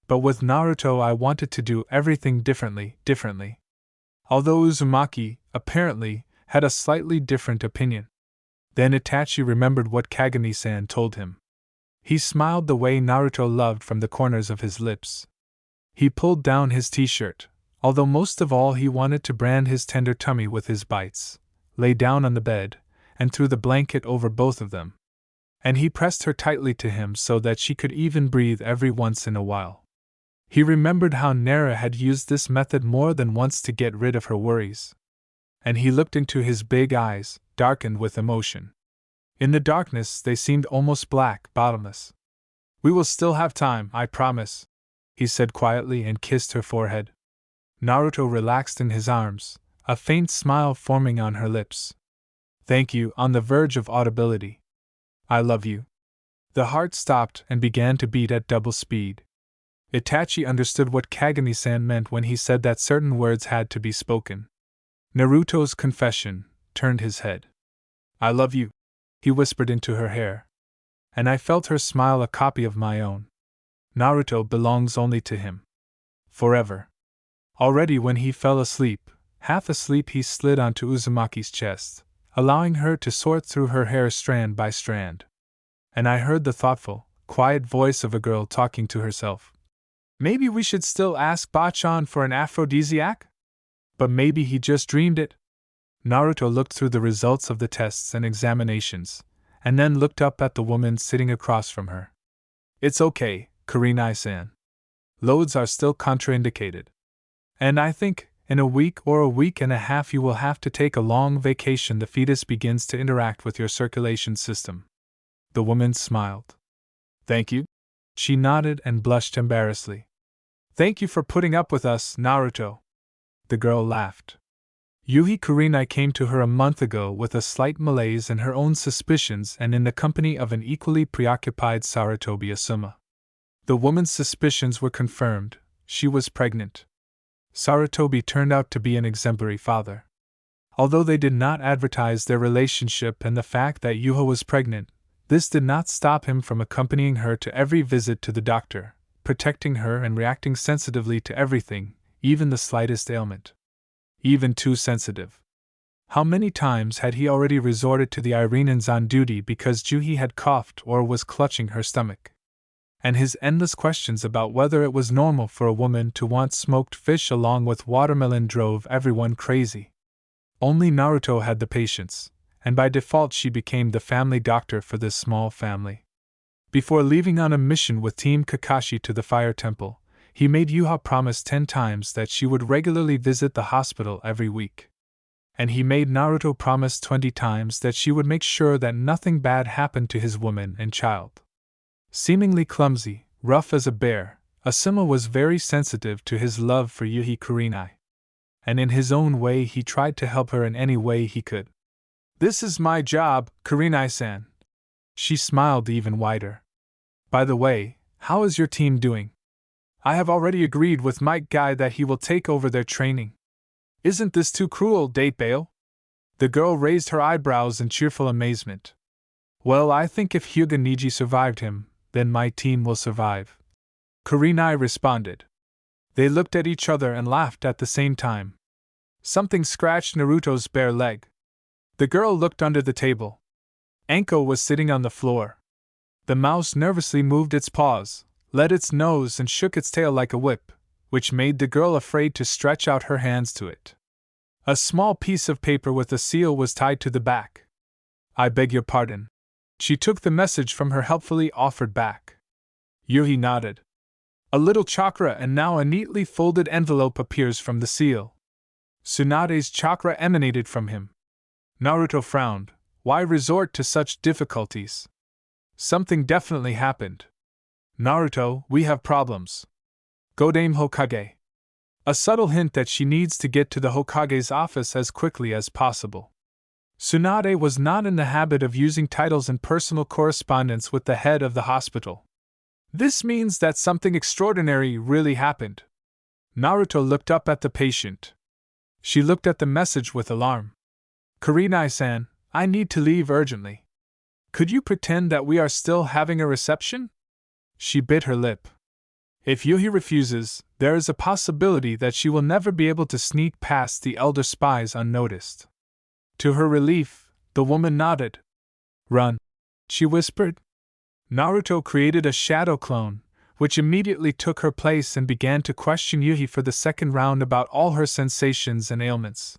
Speaker 1: But with Naruto I wanted to do everything differently. Although Uzumaki, apparently, had a slightly different opinion. Then Itachi remembered what Kagami-san told him. He smiled the way Naruto loved from the corners of his lips. He pulled down his t-shirt, although most of all he wanted to brand his tender tummy with his bites, lay down on the bed, and threw the blanket over both of them. And he pressed her tightly to him so that she could even breathe every once in a while. He remembered how Nara had used this method more than once to get rid of her worries. And he looked into his big eyes, darkened with emotion. In the darkness they seemed almost black, bottomless. "We will still have time, I promise," he said quietly and kissed her forehead. Naruto relaxed in his arms, a faint smile forming on her lips. "Thank you," on the verge of audibility. "I love you." The heart stopped and began to beat at double speed. Itachi understood what Kagami-san meant when he said that certain words had to be spoken. Naruto's confession turned his head. "I love you," he whispered into her hair. And I felt her smile, a copy of my own. Naruto belongs only to him. Forever. Already when he fell asleep, half asleep, he slid onto Uzumaki's chest, allowing her to sort through her hair strand by strand. And I heard the thoughtful, quiet voice of a girl talking to herself. "Maybe we should still ask Bachan for an aphrodisiac? But maybe he just dreamed it." Naruto looked through the results of the tests and examinations, and then looked up at the woman sitting across from her. "It's okay, Kurenai-san. Loads are still contraindicated. And I think, in a week or a week and a half you will have to take a long vacation. The fetus begins to interact with your circulation system." The woman smiled. "Thank you." She nodded and blushed embarrassedly. "Thank you for putting up with us, Naruto." The girl laughed. Yuhi Kurenai came to her a month ago with a slight malaise and her own suspicions, and in the company of an equally preoccupied Sarutobi Asuma. The woman's suspicions were confirmed: she was pregnant. Sarutobi turned out to be an exemplary father. Although they did not advertise their relationship and the fact that Yuha was pregnant, this did not stop him from accompanying her to every visit to the doctor, protecting her and reacting sensitively to everything, even the slightest ailment. Even too sensitive. How many times had he already resorted to the Irenans on duty because Juhi had coughed or was clutching her stomach? And his endless questions about whether it was normal for a woman to want smoked fish along with watermelon drove everyone crazy. Only Naruto had the patience, and by default she became the family doctor for this small family. Before leaving on a mission with Team Kakashi to the Fire Temple, he made Yuha promise 10 times that she would regularly visit the hospital every week. And he made Naruto promise 20 times that she would make sure that nothing bad happened to his woman and child. Seemingly clumsy, rough as a bear, Asuma was very sensitive to his love for Yuhi Kurenai. And in his own way he tried to help her in any way he could. "This is my job, Kurenai-san." She smiled even wider. "By the way, how is your team doing? I have already agreed with Mike Guy that he will take over their training. Isn't this too cruel, Date Bale?" The girl raised her eyebrows in cheerful amazement. "Well, I think if Hyuga Niji survived him, then my team will survive," Kurenai responded. They looked at each other and laughed at the same time. Something scratched Naruto's bare leg. The girl looked under the table. Anko was sitting on the floor. The mouse nervously moved its paws, let its nose and shook its tail like a whip, which made the girl afraid to stretch out her hands to it. A small piece of paper with a seal was tied to the back. "I beg your pardon." She took the message from her helpfully offered back. Yuhi nodded. A little chakra and now a neatly folded envelope appears from the seal. Tsunade's chakra emanated from him. Naruto frowned. Why resort to such difficulties? Something definitely happened. "Naruto, we have problems. Godame Hokage." A subtle hint that she needs to get to the Hokage's office as quickly as possible. Tsunade was not in the habit of using titles in personal correspondence with the head of the hospital. This means that something extraordinary really happened. Naruto looked up at the patient. She looked at the message with alarm. "Kurenai-san, I need to leave urgently. Could you pretend that we are still having a reception?" She bit her lip. If Yuhi refuses, there is a possibility that she will never be able to sneak past the elder spies unnoticed. To her relief, the woman nodded. "Run," she whispered. Naruto created a shadow clone, which immediately took her place and began to question Yuhi for the second round about all her sensations and ailments.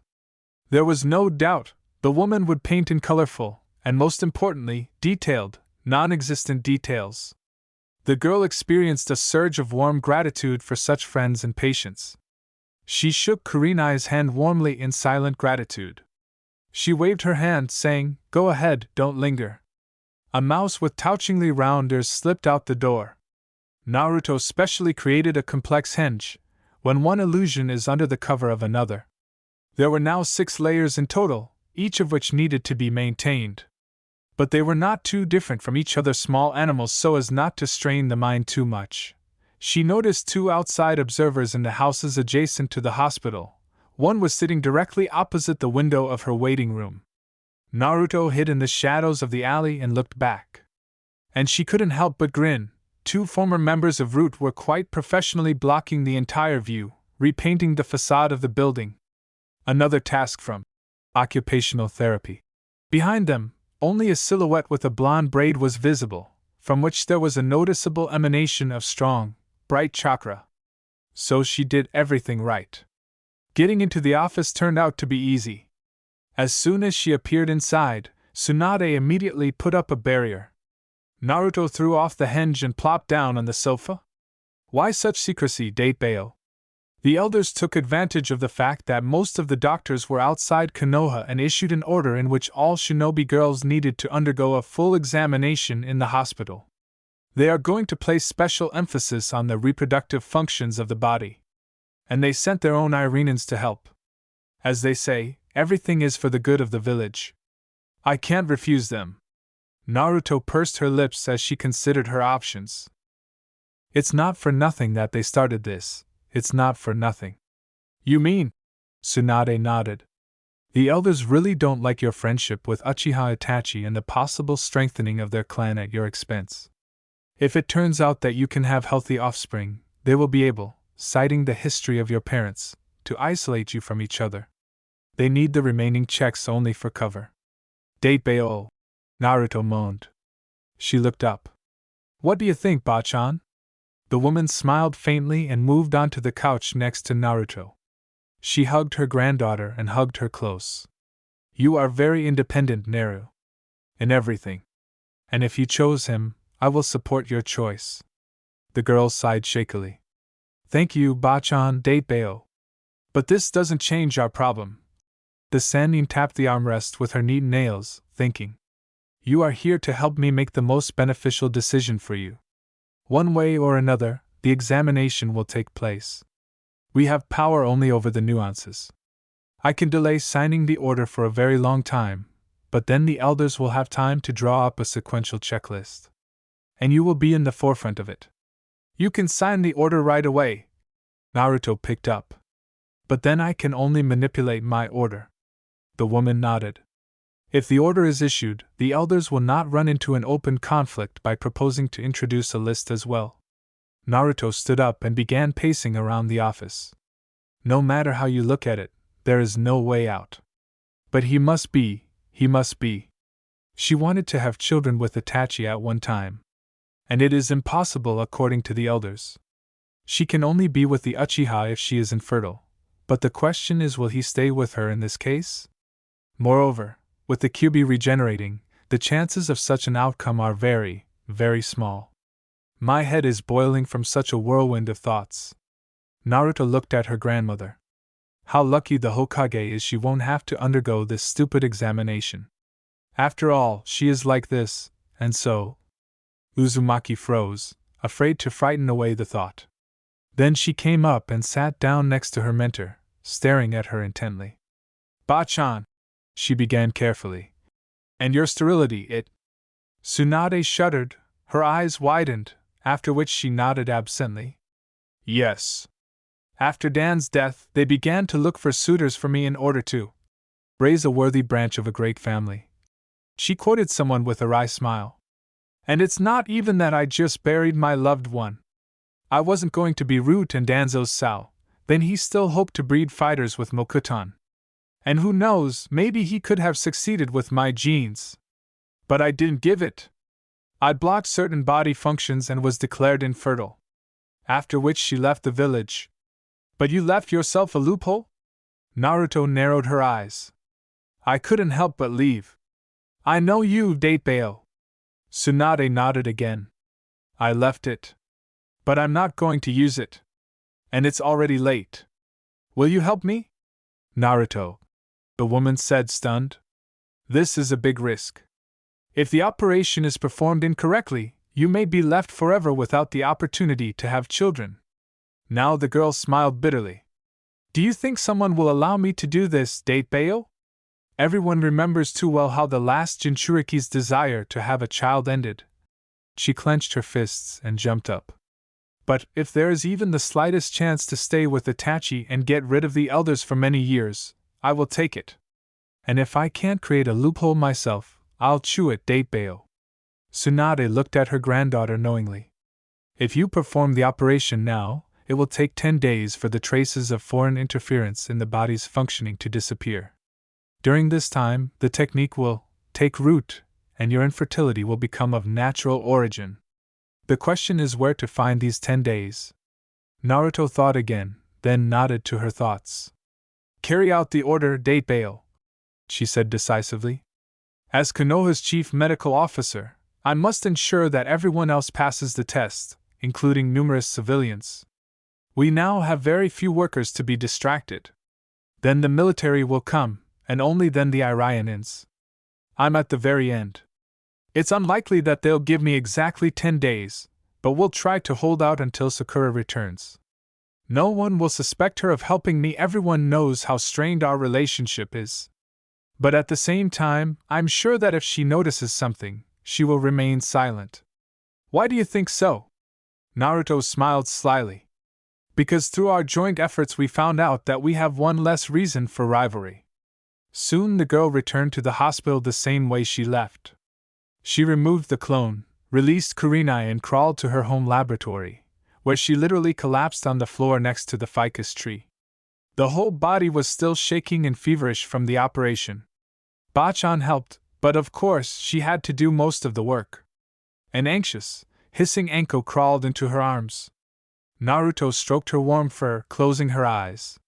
Speaker 1: There was no doubt the woman would paint in colorful, and most importantly, detailed, non-existent details. The girl experienced a surge of warm gratitude for such friends and patients. She shook Kurenai's hand warmly in silent gratitude. She waved her hand, saying, "Go ahead, don't linger." A mouse with touchingly round ears slipped out the door. Naruto specially created a complex henge, when one illusion is under the cover of another. There were now 6 layers in total, each of which needed to be maintained. But they were not too different from each other small animals so as not to strain the mind too much. She noticed 2 outside observers in the houses adjacent to the hospital. One was sitting directly opposite the window of her waiting room. Naruto hid in the shadows of the alley and looked back. And she couldn't help but grin. 2 former members of Root were quite professionally blocking the entire view, repainting the facade of the building. Another task from occupational therapy. Behind them, only a silhouette with a blonde braid was visible, from which there was a noticeable emanation of strong, bright chakra. So she did everything right. Getting into the office turned out to be easy. As soon as she appeared inside, Tsunade immediately put up a barrier. Naruto threw off the henge and plopped down on the sofa. Why such secrecy, Datebao? The elders took advantage of the fact that most of the doctors were outside Konoha and issued an order in which all shinobi girls needed to undergo a full examination in the hospital. They are going to place special emphasis on the reproductive functions of the body. And they sent their own Irenans to help. As they say, everything is for the good of the village. I can't refuse them. Naruto pursed her lips as she considered her options. It's not for nothing that they started this. It's not for nothing. You mean? Tsunade nodded. The elders really don't like your friendship with Uchiha Itachi and the possible strengthening of their clan at your expense. If it turns out that you can have healthy offspring, they will be able, citing the history of your parents, to isolate you from each other. They need the remaining checks only for cover. Datebao, Naruto moaned. She looked up. What do you think, Bachan? The woman smiled faintly and moved onto the couch next to Naruto. She hugged her granddaughter and hugged her close. You are very independent, Naru. In everything. And if you chose him, I will support your choice. The girl sighed shakily. Thank you, Bachan, Datebao. But this doesn't change our problem. The Sannin tapped the armrest with her neat nails, thinking. You are here to help me make the most beneficial decision for you. One way or another, the examination will take place. We have power only over the nuances. I can delay signing the order for a very long time, but then the elders will have time to draw up a sequential checklist. And you will be in the forefront of it. You can sign the order right away. Naruto picked up. But then I can only manipulate my order. The woman nodded. If the order is issued, the elders will not run into an open conflict by proposing to introduce a list as well. Naruto stood up and began pacing around the office. No matter how you look at it, there is no way out. But he must be. She wanted to have children with Itachi at one time. And it is impossible according to the elders. She can only be with the Uchiha if she is infertile, but the question is, will he stay with her in this case? Moreover, with the Kyuubi regenerating, the chances of such an outcome are very, very small. My head is boiling from such a whirlwind of thoughts. Naruto looked at her grandmother. How lucky the Hokage is she won't have to undergo this stupid examination. After all, she is like this, and so. Uzumaki froze, afraid to frighten away the thought. Then she came up and sat down next to her mentor, staring at her intently. Bachan, she began carefully. And your sterility, it. Tsunade shuddered, her eyes widened, after which she nodded absently. Yes. After Dan's death, they began to look for suitors for me in order to raise a worthy branch of a great family. She quoted someone with a wry smile. And it's not even that I just buried my loved one. I wasn't going to be Root and Danzo's Sao, then he still hoped to breed fighters with Mokutan. And who knows, maybe he could have succeeded with my genes. But I didn't give it. I'd blocked certain body functions and was declared infertile. After which she left the village. But you left yourself a loophole? Naruto narrowed her eyes. I couldn't help but leave. I know you, Datebao. Tsunade nodded again. I left it. But I'm not going to use it. And it's already late. Will you help me? Naruto. The woman said, stunned. This is a big risk. If the operation is performed incorrectly, you may be left forever without the opportunity to have children. Now the girl smiled bitterly. Do you think someone will allow me to do this, Datebao? Everyone remembers too well how the last Jinchuriki's desire to have a child ended. She clenched her fists and jumped up. But if there is even the slightest chance to stay with Itachi and get rid of the elders for many years, I will take it. And if I can't create a loophole myself, I'll chew it, Datebao. Tsunade looked at her granddaughter knowingly. If you perform the operation now, it will take 10 days for the traces of foreign interference in the body's functioning to disappear. During this time, the technique will take root, and your infertility will become of natural origin. The question is where to find these 10 days. Naruto thought again, then nodded to her thoughts. Carry out the order, Datebao, she said decisively. As Konoha's chief medical officer, I must ensure that everyone else passes the test, including numerous civilians. We now have very few workers to be distracted. Then the military will come, and only then the Iranians. I'm at the very end. It's unlikely that they'll give me exactly 10 days, but we'll try to hold out until Sakura returns. No one will suspect her of helping me. Everyone knows how strained our relationship is. But at the same time, I'm sure that if she notices something, she will remain silent. Why do you think so? Naruto smiled slyly. Because through our joint efforts we found out that we have one less reason for rivalry. Soon the girl returned to the hospital the same way she left. She removed the clone, released Kurenai and crawled to her home laboratory, where she literally collapsed on the floor next to the ficus tree. The whole body was still shaking and feverish from the operation. Bachan helped, but of course she had to do most of the work. An anxious, hissing Anko crawled into her arms. Naruto stroked her warm fur, closing her eyes.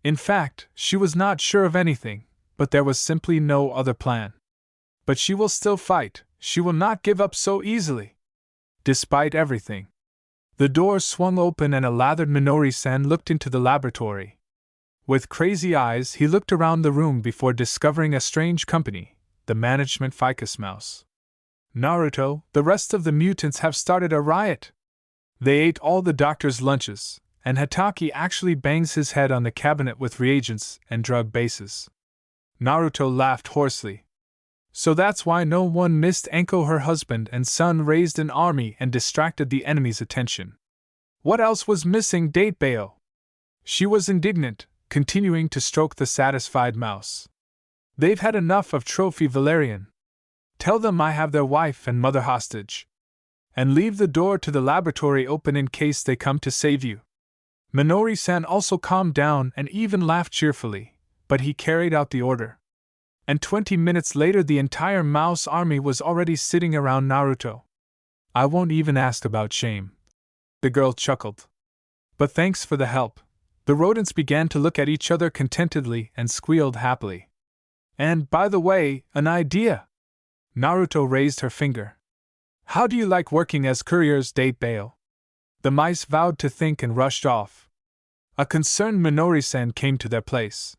Speaker 1: In fact, she was not sure of anything, but there was simply no other plan. But she will still fight, she will not give up so easily. Despite everything. The door swung open and a lathered Minori-san looked into the laboratory. With crazy eyes, he looked around the room before discovering a strange company, the management ficus mouse. Naruto, the rest of the mutants have started a riot. They ate all the doctor's lunches, and Hatake actually bangs his head on the cabinet with reagents and drug bases. Naruto laughed hoarsely. So that's why no one missed Anko. Her husband and son raised an army and distracted the enemy's attention. What else was missing, Datebao? She was indignant, continuing to stroke the satisfied mouse. They've had enough of Trophy Valerian. Tell them I have their wife and mother hostage. And leave the door to the laboratory open in case they come to save you. Minori-san also calmed down and even laughed cheerfully, but he carried out the order. And 20 minutes later the entire mouse army was already sitting around Naruto. I won't even ask about shame. The girl chuckled. But thanks for the help. The rodents began to look at each other contentedly and squealed happily. And, by the way, an idea! Naruto raised her finger. How do you like working as couriers, Date Bayo? The mice vowed to think and rushed off. A concerned Minori-san came to their place.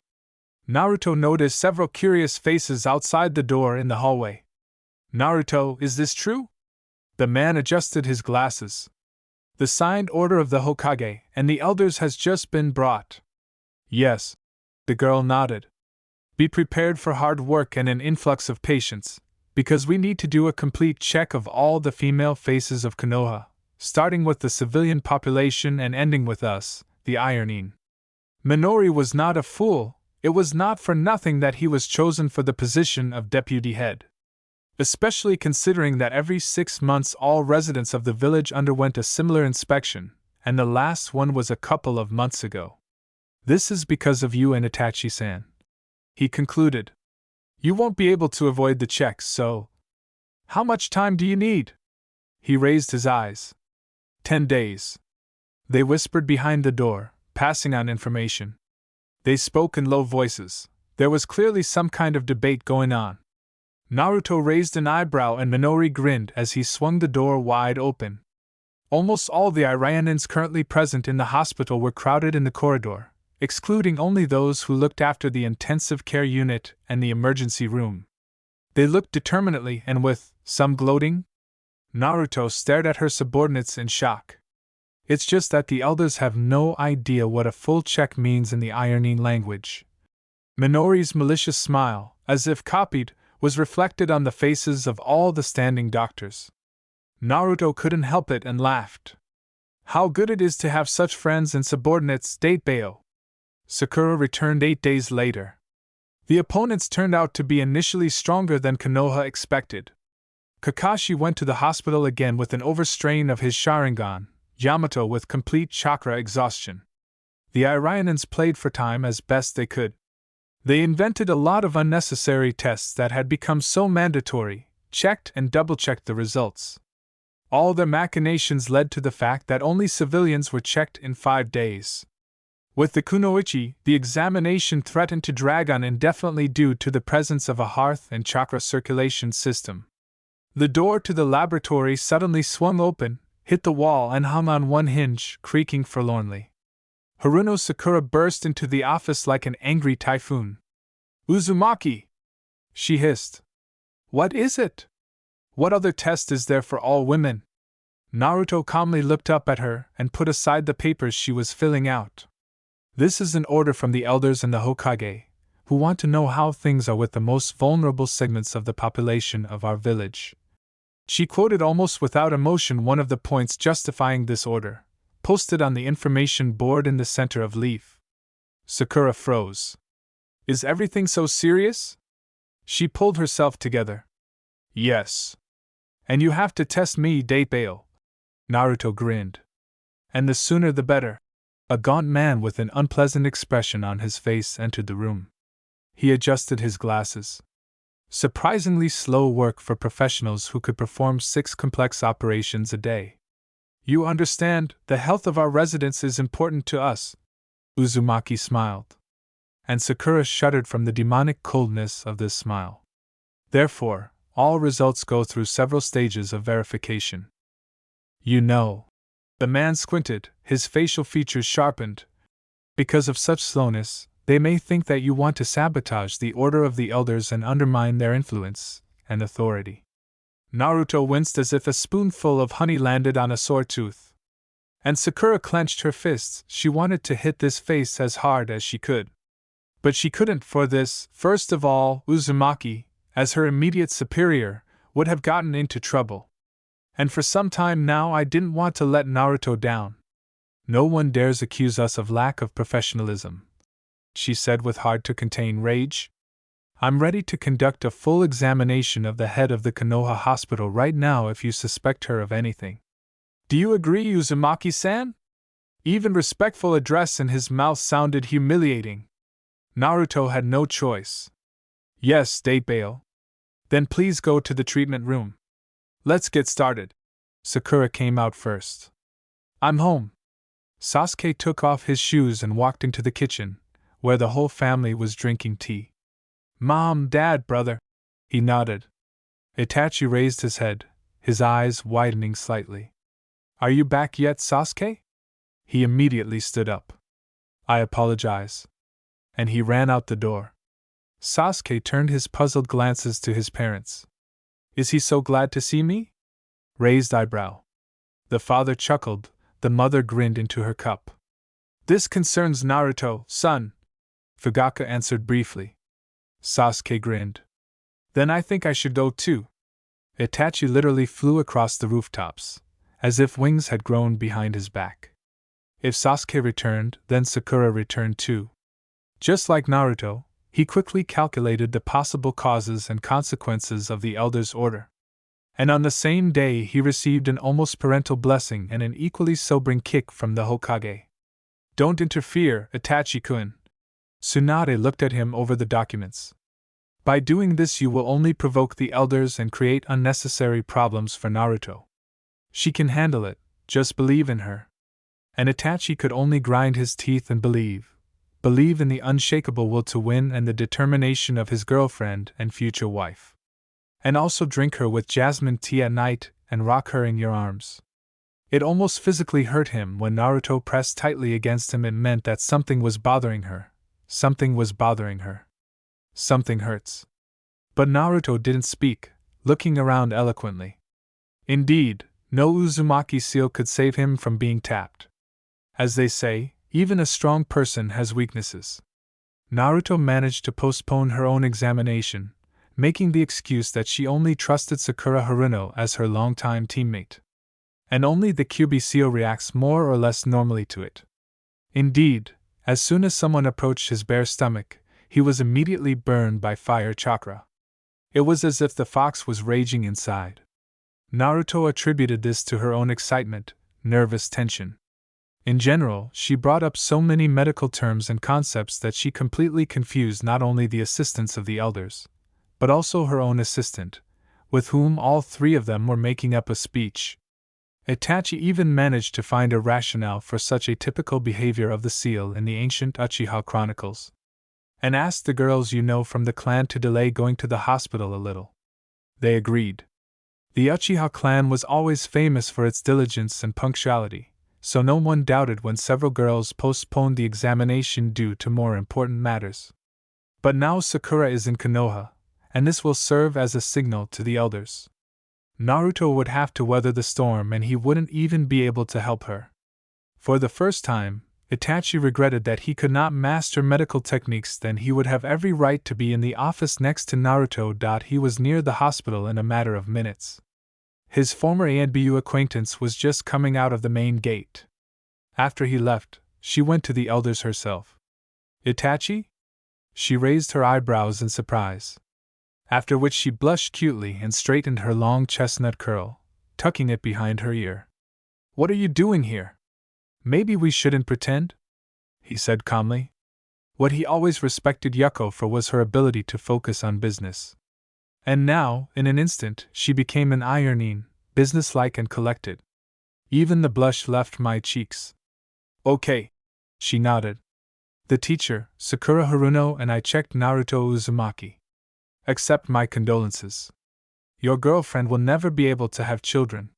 Speaker 1: Naruto noticed several curious faces outside the door in the hallway. Naruto, is this true? The man adjusted his glasses. The signed order of the Hokage and the elders has just been brought. Yes. The girl nodded. Be prepared for hard work and an influx of patients, because we need to do a complete check of all the female faces of Konoha, starting with the civilian population and ending with us, the Ironing. Minori was not a fool. It was not for nothing that he was chosen for the position of deputy head. Especially considering that every 6 months all residents of the village underwent a similar inspection, and the last one was a couple of months ago. This is because of you and Itachi-san. He concluded. You won't be able to avoid the checks, so… How much time do you need? He raised his eyes. 10 days. They whispered behind the door, passing on information. They spoke in low voices. There was clearly some kind of debate going on. Naruto raised an eyebrow and Minori grinned as he swung the door wide open. Almost all the Iranians currently present in the hospital were crowded in the corridor, excluding only those who looked after the intensive care unit and the emergency room. They looked determinedly and with some gloating. Naruto stared at her subordinates in shock. It's just that the elders have no idea what a full check means in the Ironing language. Minori's malicious smile, as if copied, was reflected on the faces of all the standing doctors. Naruto couldn't help it and laughed. How good it is to have such friends and subordinates, Date Bayo. Sakura returned 8 days later. The opponents turned out to be initially stronger than Konoha expected. Kakashi went to the hospital again with an overstrain of his Sharingan, Yamato with complete chakra exhaustion. The Iranians played for time as best they could. They invented a lot of unnecessary tests that had become so mandatory, checked and double-checked the results. All their machinations led to the fact that only civilians were checked in 5 days. With the kunoichi, the examination threatened to drag on indefinitely due to the presence of a hearth and chakra circulation system. The door to the laboratory suddenly swung open, hit the wall and hung on one hinge, creaking forlornly. Haruno Sakura burst into the office like an angry typhoon. Uzumaki! She hissed. What is it? What other test is there for all women? Naruto calmly looked up at her and put aside the papers she was filling out. This is an order from the elders and the Hokage, who want to know how things are with the most vulnerable segments of the population of our village. She quoted almost without emotion one of the points justifying this order, posted on the information board in the center of Leaf. Sakura froze. Is everything so serious? She pulled herself together. Yes. And you have to test me, Date Bayo. Naruto grinned. And the sooner the better. A gaunt man with an unpleasant expression on his face entered the room. He adjusted his glasses. Surprisingly slow work for professionals who could perform 6 complex operations a day. You understand, the health of our residents is important to us. Uzumaki smiled. And Sakura shuddered from the demonic coldness of this smile. Therefore, all results go through several stages of verification. You know. The man squinted, his facial features sharpened. Because of such slowness, they may think that you want to sabotage the order of the elders and undermine their influence and authority. Naruto winced as if a spoonful of honey landed on a sore tooth. And Sakura clenched her fists. She wanted to hit this face as hard as she could. But she couldn't, for this, first of all, Uzumaki, as her immediate superior, would have gotten into trouble. And for some time now I didn't want to let Naruto down. No one dares accuse us of lack of professionalism, she said with hard-to-contain rage. I'm ready to conduct a full examination of the head of the Konoha hospital right now if you suspect her of anything. Do you agree, Uzumaki-san? Even respectful address in his mouth sounded humiliating. Naruto had no choice. Yes, Date Bayo. Then please go to the treatment room. Let's get started. Sakura came out first. I'm home. Sasuke took off his shoes and walked into the kitchen, where the whole family was drinking tea. Mom, Dad, brother. He nodded. Itachi raised his head, his eyes widening slightly. Are you back yet, Sasuke? He immediately stood up. I apologize. And he ran out the door. Sasuke turned his puzzled glances to his parents. Is he so glad to see me? Raised eyebrow. The father chuckled, the mother grinned into her cup. This concerns Naruto, son, Fugaka answered briefly. Sasuke grinned. Then I think I should go too. Itachi literally flew across the rooftops, as if wings had grown behind his back. If Sasuke returned, then Sakura returned too. Just like Naruto, he quickly calculated the possible causes and consequences of the Elder's order. And on the same day he received an almost parental blessing and an equally sobering kick from the Hokage. Don't interfere, Itachi-kun. Tsunade looked at him over the documents. By doing this you will only provoke the elders and create unnecessary problems for Naruto. She can handle it, just believe in her. And Itachi could only grind his teeth and believe in the unshakable will to win and the determination of his girlfriend and future wife. And also drink her with jasmine tea at night and rock her in your arms. It almost physically hurt him when Naruto pressed tightly against him. It meant that something was bothering her. Something was bothering her. Something hurts. But Naruto didn't speak, looking around eloquently. Indeed, no Uzumaki seal could save him from being tapped. As they say, even a strong person has weaknesses. Naruto managed to postpone her own examination, making the excuse that she only trusted Sakura Haruno as her longtime teammate. And only the Kyuubi seal reacts more or less normally to it. Indeed, as soon as someone approached his bare stomach, he was immediately burned by fire chakra. It was as if the fox was raging inside. Naruto attributed this to her own excitement, nervous tension. In general, she brought up so many medical terms and concepts that she completely confused not only the assistants of the elders, but also her own assistant, with whom all three of them were making up a speech. Itachi even managed to find a rationale for such a typical behavior of the seal in the ancient Uchiha chronicles, and asked the girls from the clan to delay going to the hospital a little. They agreed. The Uchiha clan was always famous for its diligence and punctuality, so no one doubted when several girls postponed the examination due to more important matters. But now Sakura is in Konoha, and this will serve as a signal to the elders. Naruto would have to weather the storm and he wouldn't even be able to help her. For the first time, Itachi regretted that he could not master medical techniques. Then he would have every right to be in the office next to Naruto. He was near the hospital in a matter of minutes. His former ANBU acquaintance was just coming out of the main gate. After he left, she went to the elders herself. Itachi? She raised her eyebrows in surprise. After which she blushed cutely and straightened her long chestnut curl, tucking it behind her ear. What are you doing here? Maybe we shouldn't pretend? He said calmly. What he always respected Yuko for was her ability to focus on business. And now, in an instant, she became an ironing, businesslike and collected. Even the blush left my cheeks. Okay. She nodded. The teacher, Sakura Haruno, and I checked Naruto Uzumaki. Accept my condolences. Your girlfriend will never be able to have children.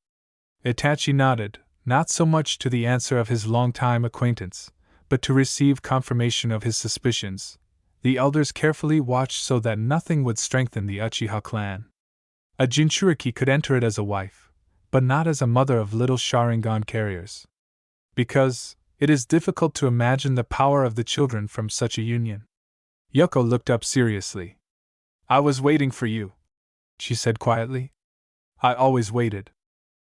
Speaker 1: Itachi nodded, not so much to the answer of his longtime acquaintance, but to receive confirmation of his suspicions. The elders carefully watched so that nothing would strengthen the Uchiha clan. A Jinchuriki could enter it as a wife, but not as a mother of little Sharingan carriers. Because it is difficult to imagine the power of the children from such a union. Yuko looked up seriously. I was waiting for you, she said quietly. I always waited.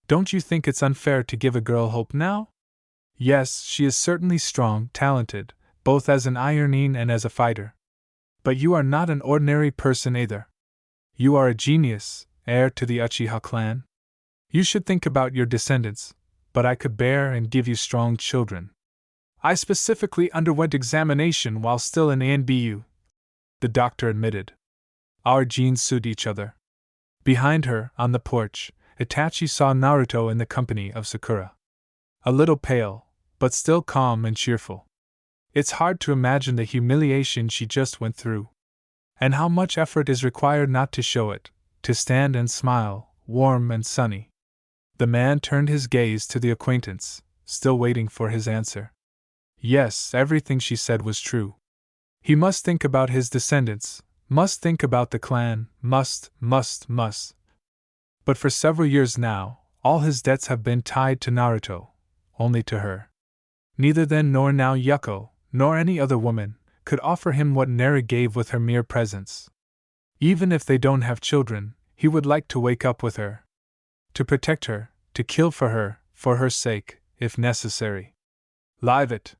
Speaker 1: Don't you think it's unfair to give a girl hope now? Yes, she is certainly strong, talented, both as an ironing and as a fighter. But you are not an ordinary person either. You are a genius, heir to the Uchiha clan. You should think about your descendants, but I could bear and give you strong children. I specifically underwent examination while still in ANBU, the doctor admitted. Our genes suit each other. Behind her, on the porch, Itachi saw Naruto in the company of Sakura. A little pale, but still calm and cheerful. It's hard to imagine the humiliation she just went through. And how much effort is required not to show it, to stand and smile, warm and sunny. The man turned his gaze to the acquaintance, still waiting for his answer. Yes, everything she said was true. He must think about his descendants, must think about the clan, must. But for several years now, all his debts have been tied to Naruto, only to her. Neither then nor now Yuko, nor any other woman, could offer him what Nara gave with her mere presence. Even if they don't have children, he would like to wake up with her. To protect her, to kill for her sake, if necessary. Live it.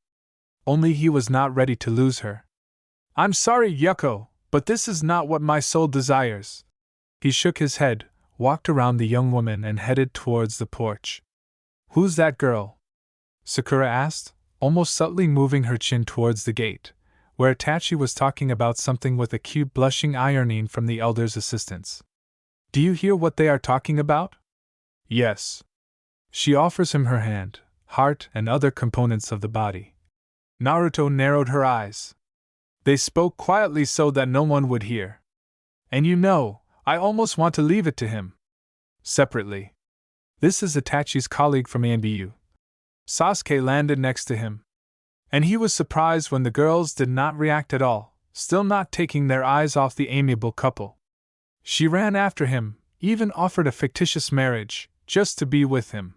Speaker 1: Only he was not ready to lose her. I'm sorry, Yuko, but this is not what my soul desires. He shook his head, walked around the young woman and headed towards the porch. Who's that girl? Sakura asked, almost subtly moving her chin towards the gate, where Itachi was talking about something with a cute blushing ironing from the elder's assistants. Do you hear what they are talking about? Yes. She offers him her hand, heart, and other components of the body. Naruto narrowed her eyes. They spoke quietly so that no one would hear. And you know, I almost want to leave it to him. Separately. This is Itachi's colleague from ANBU. Sasuke landed next to him. And he was surprised when the girls did not react at all, still not taking their eyes off the amiable couple. She ran after him, even offered a fictitious marriage, just to be with him.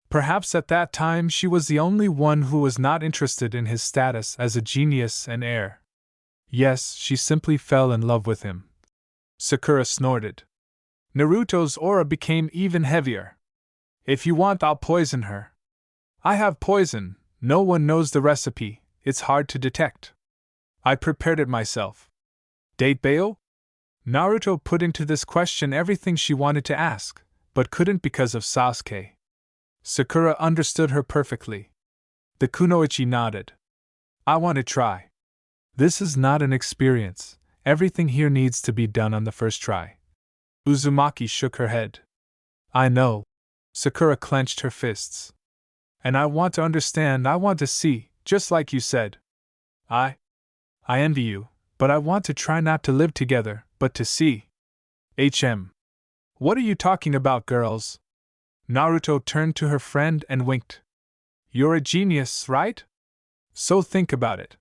Speaker 1: Perhaps at that time she was the only one who was not interested in his status as a genius and heir. Yes, she simply fell in love with him. Sakura snorted. Naruto's aura became even heavier. If you want, I'll poison her. I have poison, no one knows the recipe, it's hard to detect. I prepared it myself. Date Bayo? Naruto put into this question everything she wanted to ask, but couldn't because of Sasuke. Sakura understood her perfectly. The kunoichi nodded. I want to try. This is not an experience, everything here needs to be done on the first try. Uzumaki shook her head. I know. Sakura clenched her fists. And I want to understand, I want to see, just like you said. I envy you, but I want to try not to live together, but to see. What are you talking about, girls? Naruto turned to her friend and winked. You're a genius, right? So think about it.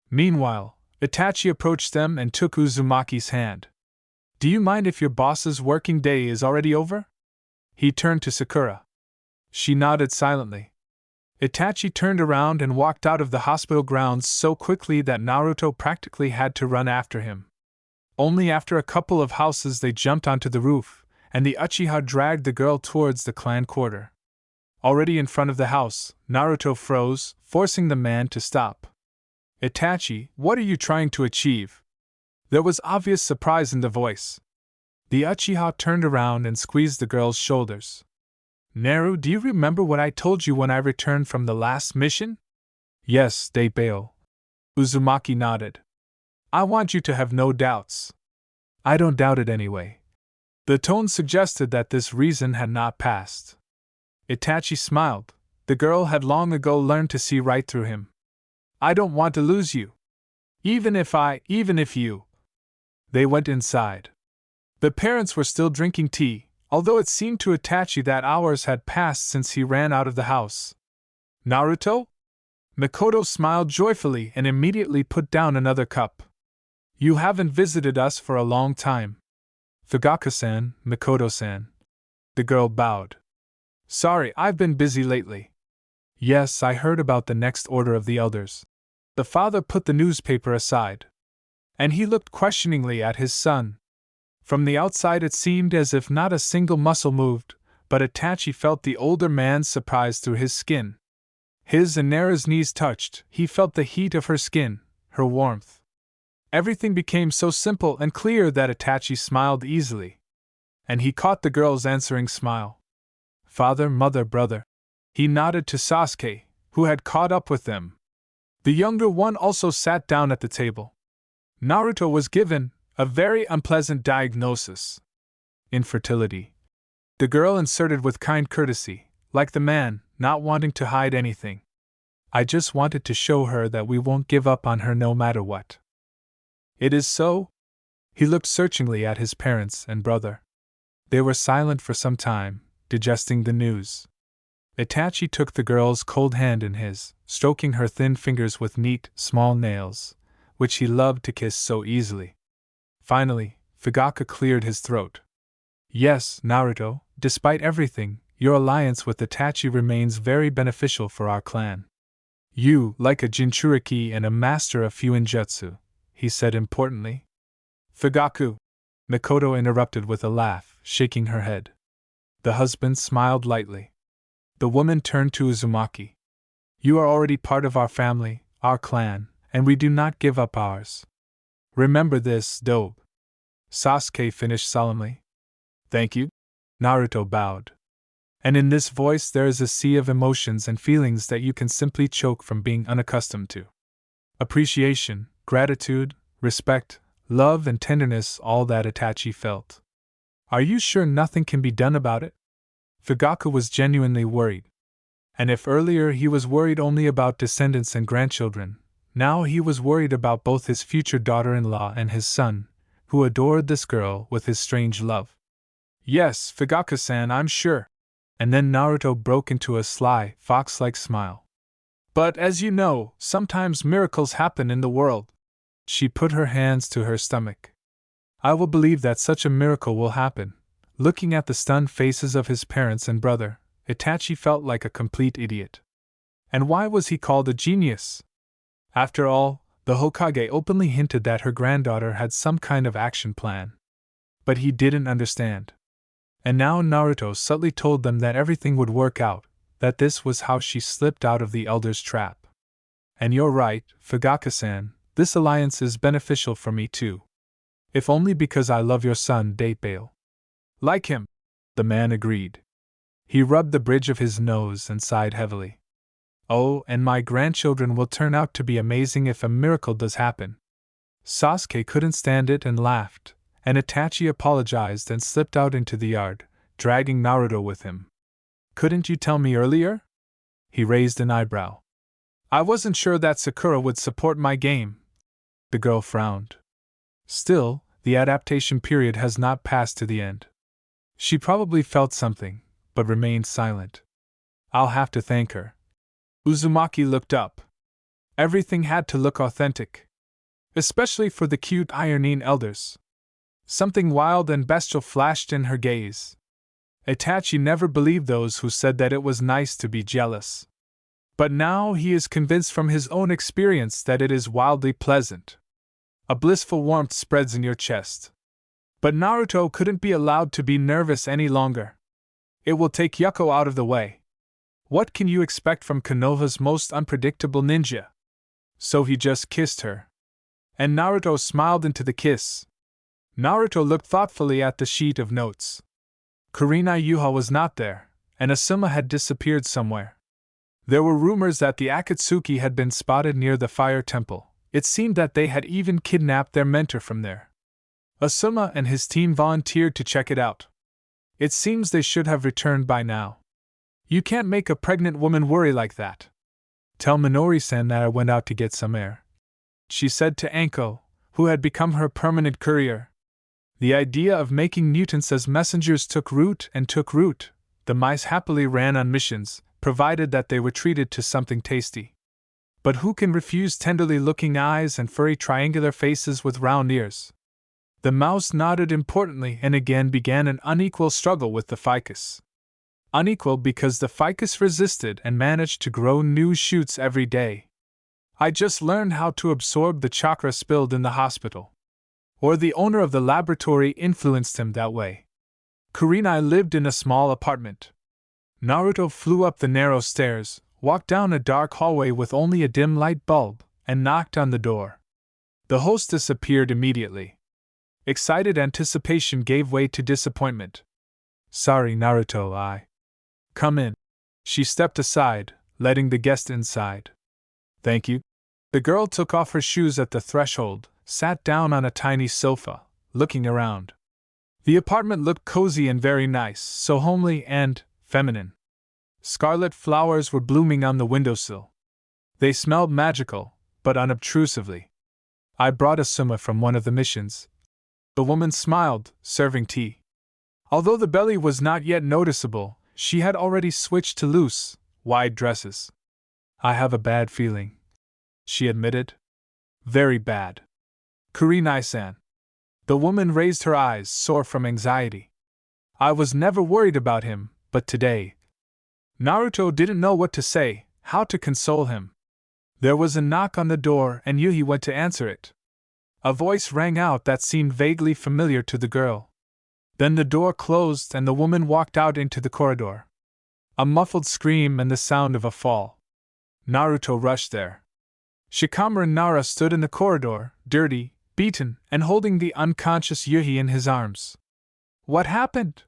Speaker 1: Meanwhile, Itachi approached them and took Uzumaki's hand. Do you mind if your boss's working day is already over? He turned to Sakura. She nodded silently. Itachi turned around and walked out of the hospital grounds so quickly that Naruto practically had to run after him. Only after a couple of houses they jumped onto the roof, and the Uchiha dragged the girl towards the clan quarter. Already in front of the house, Naruto froze, forcing the man to stop. Itachi, what are you trying to achieve? There was obvious surprise in the voice. The Uchiha turned around and squeezed the girl's shoulders. Naru, do you remember what I told you when I returned from the last mission? Yes, Daipeo. Uzumaki nodded. I want you to have no doubts. I don't doubt it anyway. The tone suggested that this reason had not passed. Itachi smiled. The girl had long ago learned to see right through him. I don't want to lose you. Even if you. They went inside. The parents were still drinking tea, although it seemed to Itachi that hours had passed since he ran out of the house. Naruto? Mikoto smiled joyfully and immediately put down another cup. You haven't visited us for a long time. Fugaka-san, Mikoto-san. The girl bowed. Sorry, I've been busy lately. Yes, I heard about the next order of the elders. The father put the newspaper aside. And he looked questioningly at his son. From the outside it seemed as if not a single muscle moved, but Itachi felt the older man's surprise through his skin. His and Nara's knees touched, he felt the heat of her skin, her warmth. Everything became so simple and clear that Itachi smiled easily. And he caught the girl's answering smile. Father, mother, brother. He nodded to Sasuke, who had caught up with them. The younger one also sat down at the table. Naruto was given a very unpleasant diagnosis. Infertility. The girl inserted with kind courtesy, like the man, not wanting to hide anything. I just wanted to show her that we won't give up on her no matter what. It is so? He looked searchingly at his parents and brother. They were silent for some time, digesting the news. Itachi took the girl's cold hand in his, stroking her thin fingers with neat, small nails, which he loved to kiss so easily. Finally, Fugaku cleared his throat. Yes, Naruto, despite everything, your alliance with Itachi remains very beneficial for our clan. You, like a Jinchuriki and a master of Fuinjutsu, he said importantly. Fugaku, Mikoto interrupted with a laugh, shaking her head. The husband smiled lightly. The woman turned to Uzumaki. You are already part of our family, our clan, and we do not give up ours. Remember this, Dobe. Sasuke finished solemnly. Thank you. Naruto bowed. And in this voice there is a sea of emotions and feelings that you can simply choke from being unaccustomed to. Appreciation, gratitude, respect, love and tenderness, all that Itachi felt. Are you sure nothing can be done about it? Fugaku was genuinely worried. And if earlier he was worried only about descendants and grandchildren, now he was worried about both his future daughter-in-law and his son, who adored this girl with his strange love. Yes, Fugaku-san, I'm sure. And then Naruto broke into a sly, fox-like smile. But as you know, sometimes miracles happen in the world. She put her hands to her stomach. I will believe that such a miracle will happen. Looking at the stunned faces of his parents and brother, Itachi felt like a complete idiot. And why was he called a genius? After all, the Hokage openly hinted that her granddaughter had some kind of action plan. But he didn't understand. And now Naruto subtly told them that everything would work out, that this was how she slipped out of the elder's trap. And you're right, Fugaku-san, this alliance is beneficial for me too. If only because I love your son Datebail. Like him, the man agreed. He rubbed the bridge of his nose and sighed heavily. Oh, and my grandchildren will turn out to be amazing if a miracle does happen. Sasuke couldn't stand it and laughed, and Itachi apologized and slipped out into the yard, dragging Naruto with him. Couldn't you tell me earlier? He raised an eyebrow. I wasn't sure that Sakura would support my game. The girl frowned. Still, the adaptation period has not passed to the end. She probably felt something, but remained silent. I'll have to thank her. Uzumaki looked up. Everything had to look authentic. Especially for the cute Ironine elders. Something wild and bestial flashed in her gaze. Itachi never believed those who said that it was nice to be jealous. But now he is convinced from his own experience that it is wildly pleasant. A blissful warmth spreads in your chest. But Naruto couldn't be allowed to be nervous any longer. It will take Yuko out of the way. What can you expect from Konoha's most unpredictable ninja? So he just kissed her. And Naruto smiled into the kiss. Naruto looked thoughtfully at the sheet of notes. Kurenai Yuha was not there, and Asuma had disappeared somewhere. There were rumors that the Akatsuki had been spotted near the fire temple. It seemed that they had even kidnapped their mentor from there. Asuma and his team volunteered to check it out. It seems they should have returned by now. You can't make a pregnant woman worry like that. Tell Minori-san that I went out to get some air, she said to Anko, who had become her permanent courier. The idea of making mutants as messengers took root. The mice happily ran on missions, provided that they were treated to something tasty. But who can refuse tenderly looking eyes and furry triangular faces with round ears? The mouse nodded importantly and again began an unequal struggle with the ficus. Unequal because the ficus resisted and managed to grow new shoots every day. I just learned how to absorb the chakra spilled in the hospital. Or the owner of the laboratory influenced him that way. Kurenai lived in a small apartment. Naruto flew up the narrow stairs, walked down a dark hallway with only a dim light bulb, and knocked on the door. The hostess appeared immediately. Excited anticipation gave way to disappointment. Sorry, Naruto, I. Come in. She stepped aside, letting the guest inside. Thank you. The girl took off her shoes at the threshold, sat down on a tiny sofa, looking around. The apartment looked cozy and very nice, so homely and feminine. Scarlet flowers were blooming on the windowsill. They smelled magical, but unobtrusively. I brought Asuma from one of the missions. The woman smiled, serving tea. Although the belly was not yet noticeable, she had already switched to loose, wide dresses. I have a bad feeling, she admitted. Very bad. Kurenai-san. The woman raised her eyes, sore from anxiety. I was never worried about him, but today. Naruto didn't know what to say, how to console him. There was a knock on the door and Yuhi went to answer it. A voice rang out that seemed vaguely familiar to the girl. Then the door closed and the woman walked out into the corridor. A muffled scream and the sound of a fall. Naruto rushed there. Shikamaru and Nara stood in the corridor, dirty, beaten, and holding the unconscious Yuhi in his arms. What happened?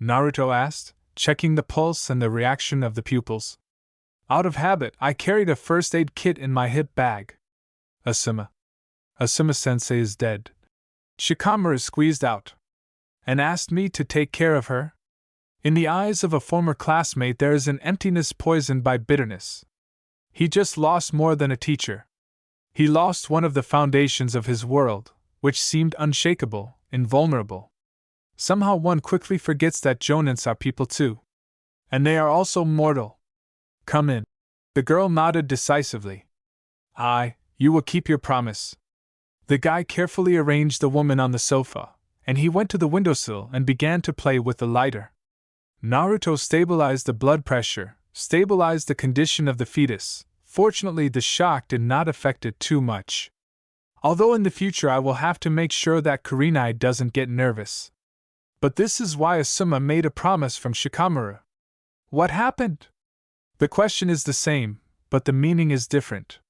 Speaker 1: Naruto asked, checking the pulse and the reaction of the pupils. Out of habit, I carried a first aid kit in my hip bag. Asuma sensei is dead. Shikamaru squeezed out. And asked me to take care of her? In the eyes of a former classmate there is an emptiness poisoned by bitterness. He just lost more than a teacher. He lost one of the foundations of his world, which seemed unshakable, invulnerable. Somehow one quickly forgets that jonins are people too. And they are also mortal. Come in. The girl nodded decisively. You will keep your promise. The guy carefully arranged the woman on the sofa, and he went to the windowsill and began to play with the lighter. Naruto stabilized the blood pressure, stabilized the condition of the fetus. Fortunately, the shock did not affect it too much. Although in the future I will have to make sure that Kurenai doesn't get nervous. But this is why Asuma made a promise from Shikamaru. What happened? The question is the same, but the meaning is different.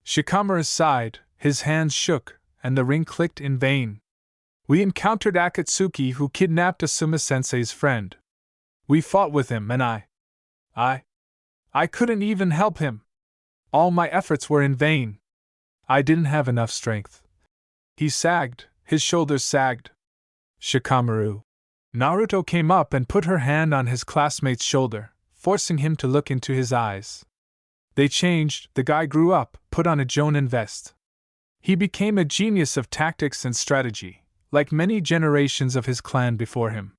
Speaker 1: Shikamaru sighed, his hands shook, and the ring clicked in vain. We encountered Akatsuki, who kidnapped Asuma-sensei's friend. We fought with him and I couldn't even help him. All my efforts were in vain. I didn't have enough strength. He sagged, his shoulders sagged. Shikamaru. Naruto came up and put her hand on his classmate's shoulder, forcing him to look into his eyes. They changed, the guy grew up, put on a jonin vest. He became a genius of tactics and strategy, like many generations of his clan before him.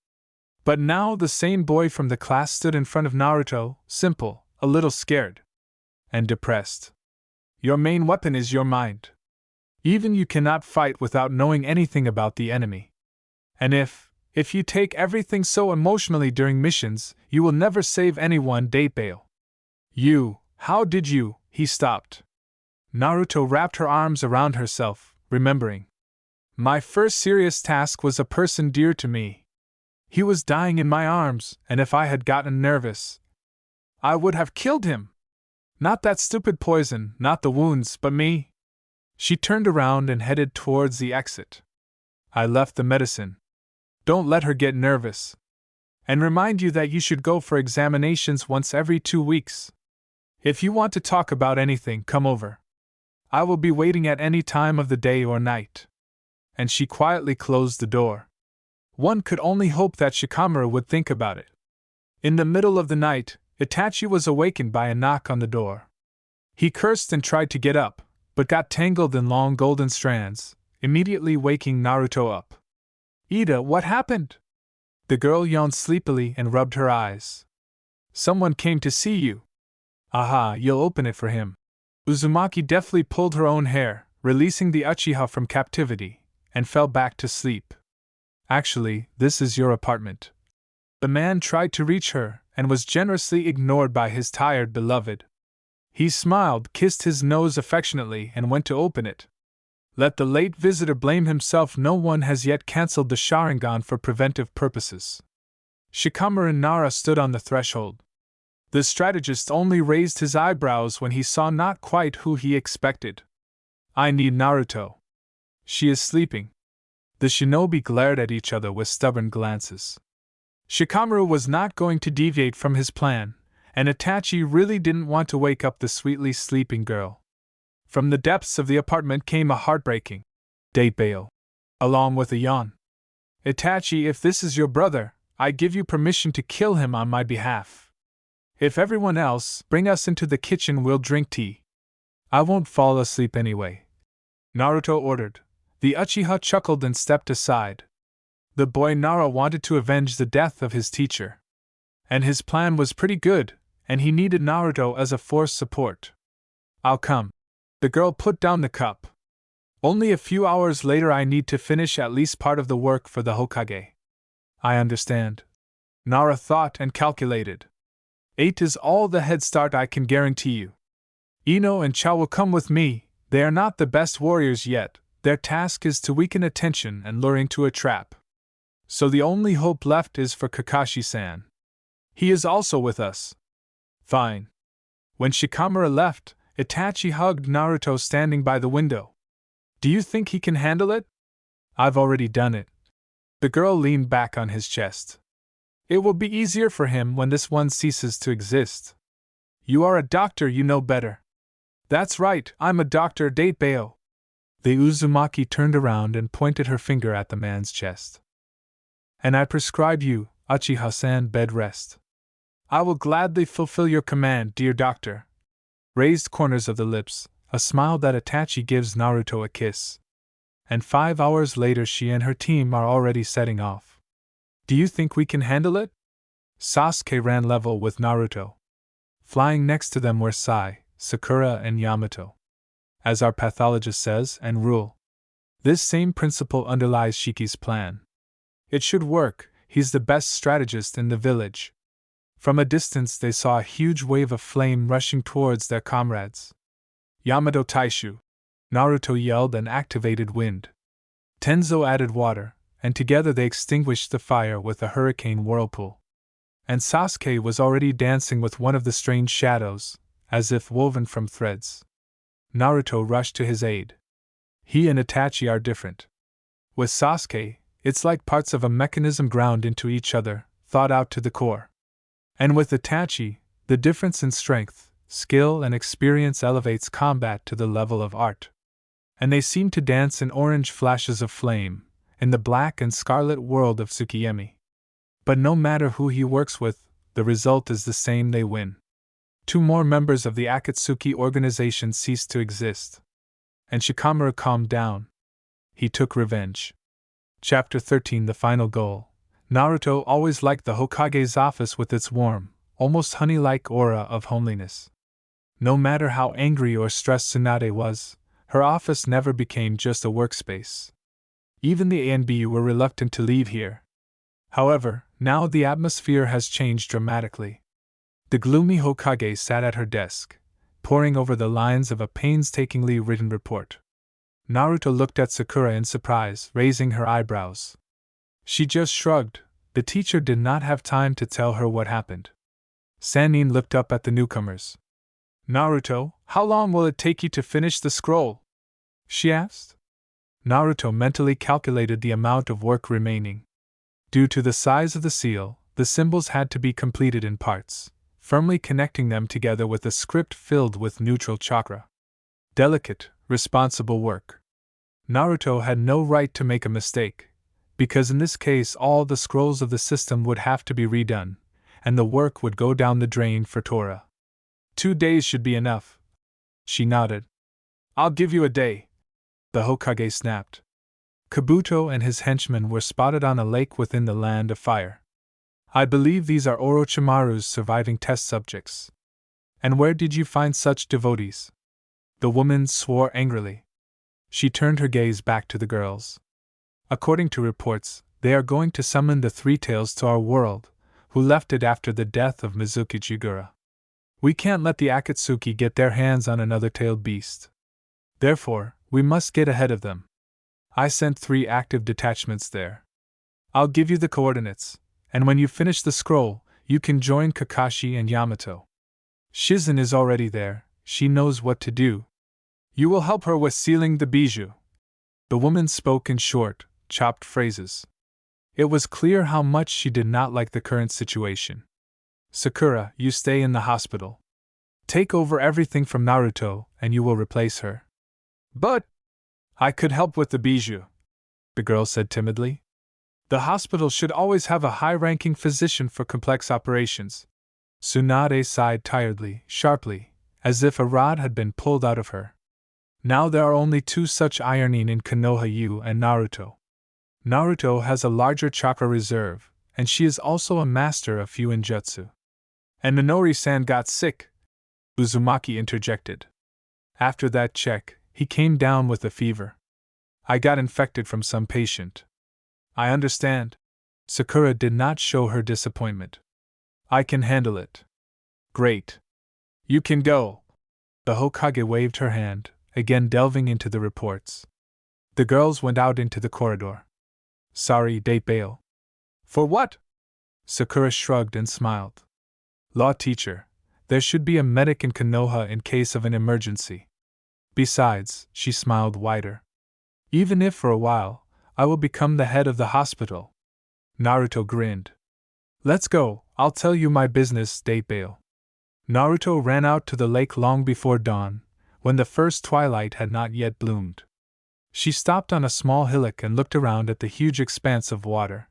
Speaker 1: But now the same boy from the class stood in front of Naruto, simple, a little scared. And depressed. Your main weapon is your mind. Even you cannot fight without knowing anything about the enemy. And if you take everything so emotionally during missions, you will never save anyone. How did you? He stopped. Naruto wrapped her arms around herself, remembering. My first serious task was a person dear to me. He was dying in my arms, and if I had gotten nervous, I would have killed him. Not that stupid poison, not the wounds, but me. She turned around and headed towards the exit. I left the medicine. Don't let her get nervous. And remind you that you should go for examinations once every 2 weeks. If you want to talk about anything, come over. I will be waiting at any time of the day or night. And she quietly closed the door. One could only hope that Shikamaru would think about it. In the middle of the night, Itachi was awakened by a knock on the door. He cursed and tried to get up, but got tangled in long golden strands, immediately waking Naruto up. Ida, what happened? The girl yawned sleepily and rubbed her eyes. Someone came to see you. Aha, you'll open it for him. Uzumaki deftly pulled her own hair, releasing the Uchiha from captivity, and fell back to sleep. Actually, this is your apartment. The man tried to reach her, and was generously ignored by his tired beloved. He smiled, kissed his nose affectionately, and went to open it. Let the late visitor blame himself, no one has yet cancelled the Sharingan for preventive purposes. Shikamaru and Nara stood on the threshold. The strategist only raised his eyebrows when he saw not quite who he expected. I need Naruto. She is sleeping. The shinobi glared at each other with stubborn glances. Shikamaru was not going to deviate from his plan, and Itachi really didn't want to wake up the sweetly sleeping girl. From the depths of the apartment came a heartbreaking "Datebayo," along with a yawn. Itachi, if this is your brother, I give you permission to kill him on my behalf. If everyone else, bring us into the kitchen, we'll drink tea. I won't fall asleep anyway, Naruto ordered. The Uchiha chuckled and stepped aside. The boy Nara wanted to avenge the death of his teacher. And his plan was pretty good, and he needed Naruto as a force support. I'll come. The girl put down the cup. Only a few hours later I need to finish at least part of the work for the Hokage. I understand. Nara thought and calculated. 8 is all the head start I can guarantee you. Ino and Chao will come with me. They are not the best warriors yet. Their task is to weaken attention and lure into a trap. So the only hope left is for Kakashi-san. He is also with us. Fine. When Shikamaru left, Itachi hugged Naruto standing by the window. Do you think he can handle it? I've already done it. The girl leaned back on his chest. It will be easier for him when this one ceases to exist. You are a doctor, you know better. That's right, I'm a doctor, Datebeo. The Uzumaki turned around and pointed her finger at the man's chest. And I prescribe you, Uchiha-san, bed rest. I will gladly fulfill your command, dear doctor. Raised corners of the lips, a smile that Itachi gives Naruto a kiss. And 5 hours later she and her team are already setting off. Do you think we can handle it? Sasuke ran level with Naruto. Flying next to them were Sai, Sakura, and Yamato. As our pathologist says, and rule. This same principle underlies Shiki's plan. It should work, he's the best strategist in the village. From a distance they saw a huge wave of flame rushing towards their comrades. Yamato Taishu! Naruto yelled and activated wind. Tenzo added water, and together they extinguished the fire with a hurricane whirlpool. And Sasuke was already dancing with one of the strange shadows, as if woven from threads. Naruto rushed to his aid. He and Itachi are different. With Sasuke, it's like parts of a mechanism ground into each other, thought out to the core. And with Itachi, the difference in strength, skill, and experience elevates combat to the level of art. And they seem to dance in orange flashes of flame, in the black and scarlet world of Tsukiyomi. But no matter who he works with, the result is the same, they win. 2 more members of the Akatsuki organization ceased to exist. And Shikamaru calmed down. He took revenge. Chapter 13 The Final Goal. Naruto always liked the Hokage's office with its warm, almost honey-like aura of homeliness. No matter how angry or stressed Tsunade was, her office never became just a workspace. Even the ANBU were reluctant to leave here. However, now the atmosphere has changed dramatically. The gloomy Hokage sat at her desk, poring over the lines of a painstakingly written report. Naruto looked at Sakura in surprise, raising her eyebrows. She just shrugged. The teacher did not have time to tell her what happened. Sannin looked up at the newcomers. Naruto, how long will it take you to finish the scroll? She asked. Naruto mentally calculated the amount of work remaining. Due to the size of the seal, the symbols had to be completed in parts, firmly connecting them together with a script filled with neutral chakra. Delicate, responsible work. Naruto had no right to make a mistake, because in this case all the scrolls of the system would have to be redone, and the work would go down the drain for Tora. 2 days should be enough. She nodded. I'll give you a day. The Hokage snapped. Kabuto and his henchmen were spotted on a lake within the Land of Fire. I believe these are Orochimaru's surviving test subjects. And where did you find such devotees? The woman swore angrily. She turned her gaze back to the girls. According to reports, they are going to summon the Three Tails to our world, who left it after the death of Mizuki Jigura. We can't let the Akatsuki get their hands on another tailed beast. Therefore, we must get ahead of them. I sent 3 active detachments there. I'll give you the coordinates, and when you finish the scroll, you can join Kakashi and Yamato. Shizen is already there, she knows what to do. You will help her with sealing the bijou. The woman spoke in short, chopped phrases. It was clear how much she did not like the current situation. Sakura, you stay in the hospital. Take over everything from Naruto, and you will replace her. But I could help with the bijou, the girl said timidly. The hospital should always have a high-ranking physician for complex operations. Tsunade sighed tiredly, sharply, as if a rod had been pulled out of her. Now there are only two such ironing in Konoha, you and Naruto. Naruto has a larger chakra reserve, and she is also a master of Fuinjutsu. And Minori-san got sick, Uzumaki interjected. After that check, he came down with a fever. I got infected from some patient. I understand. Sakura did not show her disappointment. I can handle it. Great. You can go. The Hokage waved her hand, again delving into the reports. The girls went out into the corridor. Sorry, Datebayo. For what? Sakura shrugged and smiled. Law teacher, there should be a medic in Konoha in case of an emergency. Besides, she smiled wider. Even if for a while, I will become the head of the hospital. Naruto grinned. Let's go, I'll tell you my business, Datebayo. Naruto ran out to the lake long before dawn, when the first twilight had not yet bloomed. She stopped on a small hillock and looked around at the huge expanse of water.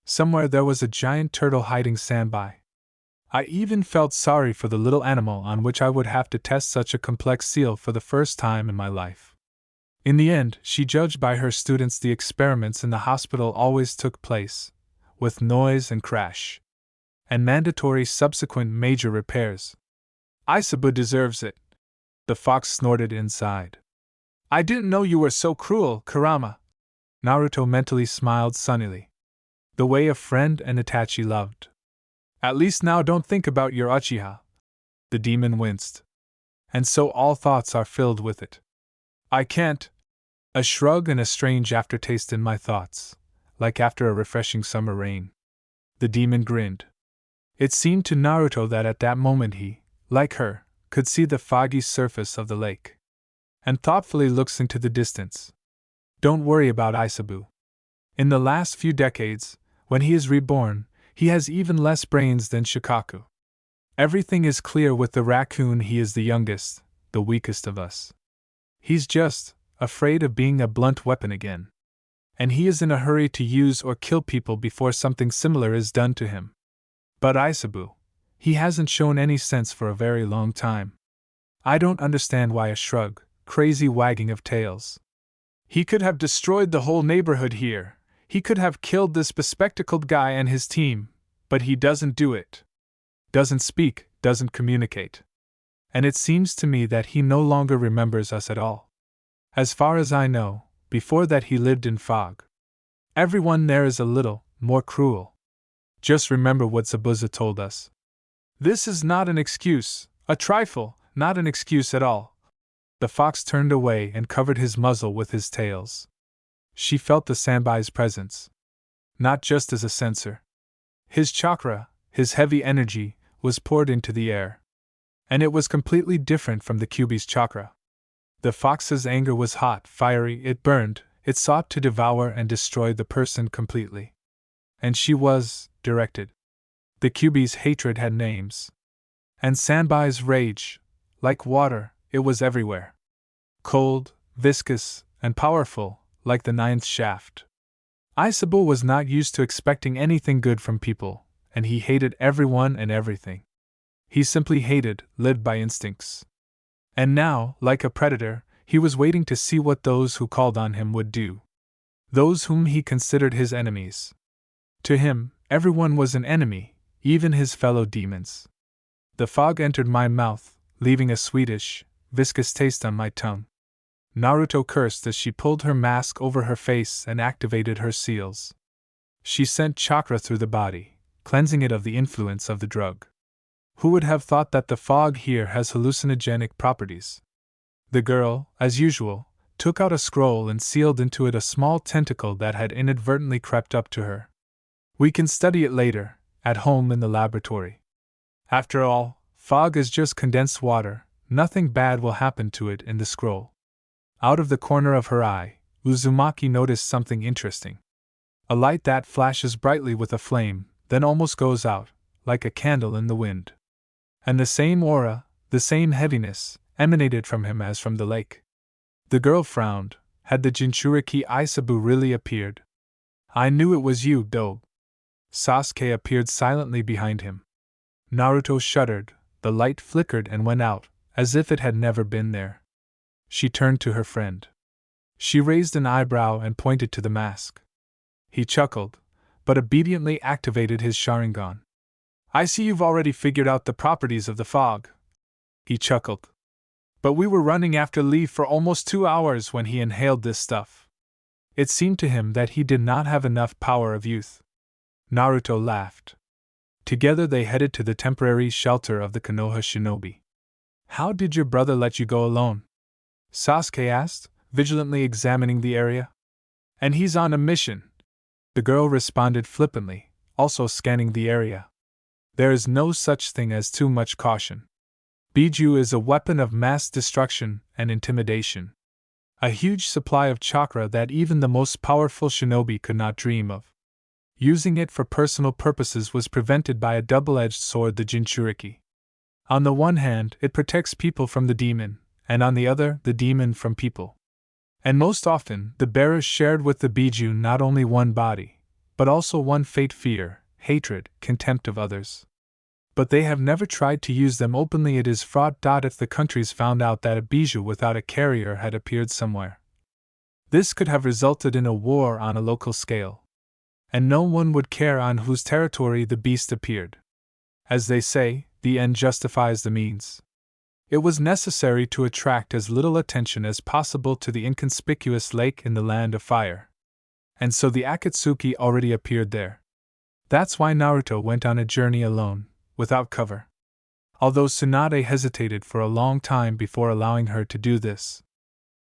Speaker 1: Somewhere there was a giant turtle hiding sandby. I even felt sorry for the little animal on which I would have to test such a complex seal for the first time in my life. In the end, she judged by her students the experiments in the hospital always took place, with noise and crash, and mandatory subsequent major repairs. Aisabu deserves it. The fox snorted inside. I didn't know you were so cruel, Kurama. Naruto mentally smiled sunnily. The way a friend and Itachi loved. At least now don't think about your Uchiha. The demon winced. And so all thoughts are filled with it. I can't. A shrug and a strange aftertaste in my thoughts, like after a refreshing summer rain. The demon grinned. It seemed to Naruto that at that moment he, like her, could see the foggy surface of the lake. And thoughtfully looks into the distance. Don't worry about Aisabu. In the last few decades, when he is reborn, he has even less brains than Shikaku. Everything is clear with the raccoon. He is the youngest, the weakest of us. He's just afraid of being a blunt weapon again. And he is in a hurry to use or kill people before something similar is done to him. But Aisabu, he hasn't shown any sense for a very long time. I don't understand why a shrug, crazy wagging of tails. He could have destroyed the whole neighborhood here. He could have killed this bespectacled guy and his team, but he doesn't do it. Doesn't speak, doesn't communicate. And it seems to me that he no longer remembers us at all. As far as I know, before that he lived in fog. Everyone there is a little more cruel. Just remember what Zabuza told us. This is not an excuse, a trifle, not an excuse at all. The fox turned away and covered his muzzle with his tails. She felt the sandby's presence. Not just as a censor. His chakra, his heavy energy, was poured into the air. And it was completely different from the Kyuubi's chakra. The fox's anger was hot, fiery, it burned, it sought to devour and destroy the person completely. And she was directed. The Kyuubi's hatred had names. And Sandbai's rage, like water, it was everywhere. Cold, viscous, and powerful, like the ninth shaft. Aisabu was not used to expecting anything good from people, and he hated everyone and everything. He simply hated, led by instincts. And now, like a predator, he was waiting to see what those who called on him would do. Those whom he considered his enemies. To him, everyone was an enemy, even his fellow demons. The fog entered my mouth, leaving a sweetish, viscous taste on my tongue. Naruto cursed as she pulled her mask over her face and activated her seals. She sent chakra through the body, cleansing it of the influence of the drug. Who would have thought that the fog here has hallucinogenic properties? The girl, as usual, took out a scroll and sealed into it a small tentacle that had inadvertently crept up to her. We can study it later, at home in the laboratory. After all, fog is just condensed water, nothing bad will happen to it in the scroll. Out of the corner of her eye, Uzumaki noticed something interesting. A light that flashes brightly with a flame, then almost goes out, like a candle in the wind. And the same aura, the same heaviness, emanated from him as from the lake. The girl frowned. Had the Jinchuriki Aisabu really appeared? I knew it was you, Dobe. Sasuke appeared silently behind him. Naruto shuddered, the light flickered and went out, as if it had never been there. She turned to her friend. She raised an eyebrow and pointed to the mask. He chuckled, but obediently activated his Sharingan. I see you've already figured out the properties of the fog. He chuckled. But we were running after Lee for almost 2 hours when he inhaled this stuff. It seemed to him that he did not have enough power of youth. Naruto laughed. Together they headed to the temporary shelter of the Konoha shinobi. How did your brother let you go alone? Sasuke asked, vigilantly examining the area. And he's on a mission. The girl responded flippantly, also scanning the area. There is no such thing as too much caution. Biju is a weapon of mass destruction and intimidation. A huge supply of chakra that even the most powerful shinobi could not dream of. Using it for personal purposes was prevented by a double-edged sword, the Jinchuriki. On the one hand, it protects people from the demon, and on the other, the demon from people. And most often, the bearers shared with the Biju not only one body, but also one fate, fear, hatred, contempt of others. But they have never tried to use them openly. It is fraught. If the countries found out that a Biju without a carrier had appeared somewhere, this could have resulted in a war on a local scale. And no one would care on whose territory the beast appeared. As they say, the end justifies the means. It was necessary to attract as little attention as possible to the inconspicuous lake in the land of fire. And so the Akatsuki already appeared there. That's why Naruto went on a journey alone, without cover. Although Tsunade hesitated for a long time before allowing her to do this.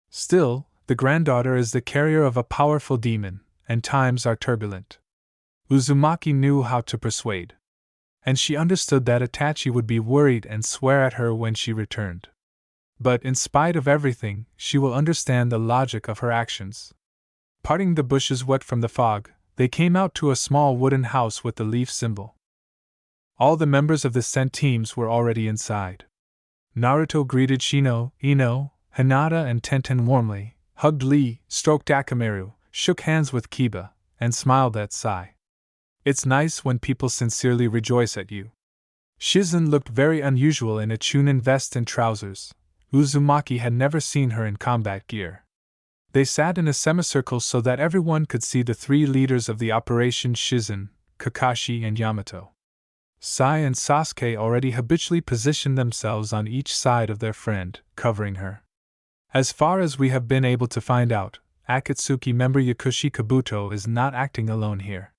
Speaker 1: Still, the granddaughter is the carrier of a powerful demon, and times are turbulent. Uzumaki knew how to persuade. And she understood that Itachi would be worried and swear at her when she returned. But in spite of everything, she will understand the logic of her actions. Parting the bushes wet from the fog, they came out to a small wooden house with the leaf symbol. All the members of the sent teams were already inside. Naruto greeted Shino, Ino, Hinata and Tenten warmly, hugged Lee, stroked Akamaru, shook hands with Kiba, and smiled at Sai. It's nice when people sincerely rejoice at you. Shizen looked very unusual in a Chunin vest and trousers. Uzumaki had never seen her in combat gear. They sat in a semicircle so that everyone could see the 3 leaders of the operation: Shizen, Kakashi, and Yamato. Sai and Sasuke already habitually positioned themselves on each side of their friend, covering her. As far as we have been able to find out, Akatsuki member Yakushi Kabuto is not acting alone here.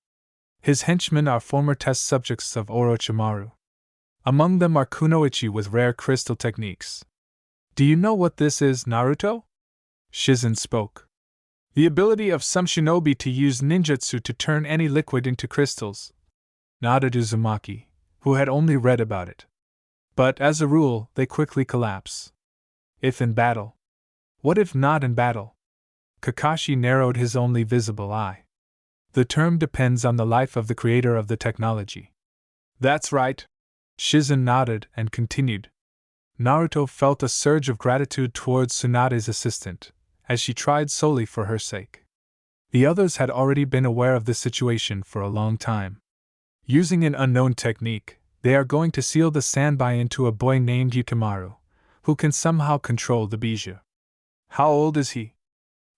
Speaker 1: His henchmen are former test subjects of Orochimaru. Among them are Kunoichi with rare crystal techniques. Do you know what this is, Naruto? Shizen spoke. The ability of some shinobi to use ninjutsu to turn any liquid into crystals, nodded Uzumaki, who had only read about it. But, as a rule, they quickly collapse. If in battle. What if not in battle? Kakashi narrowed his only visible eye. The term depends on the life of the creator of the technology. That's right. Shizen nodded and continued. Naruto felt a surge of gratitude towards Tsunade's assistant, as she tried solely for her sake. The others had already been aware of the situation for a long time. Using an unknown technique, they are going to seal the sandby into a boy named Yukimaru, who can somehow control the Biju. How old is he?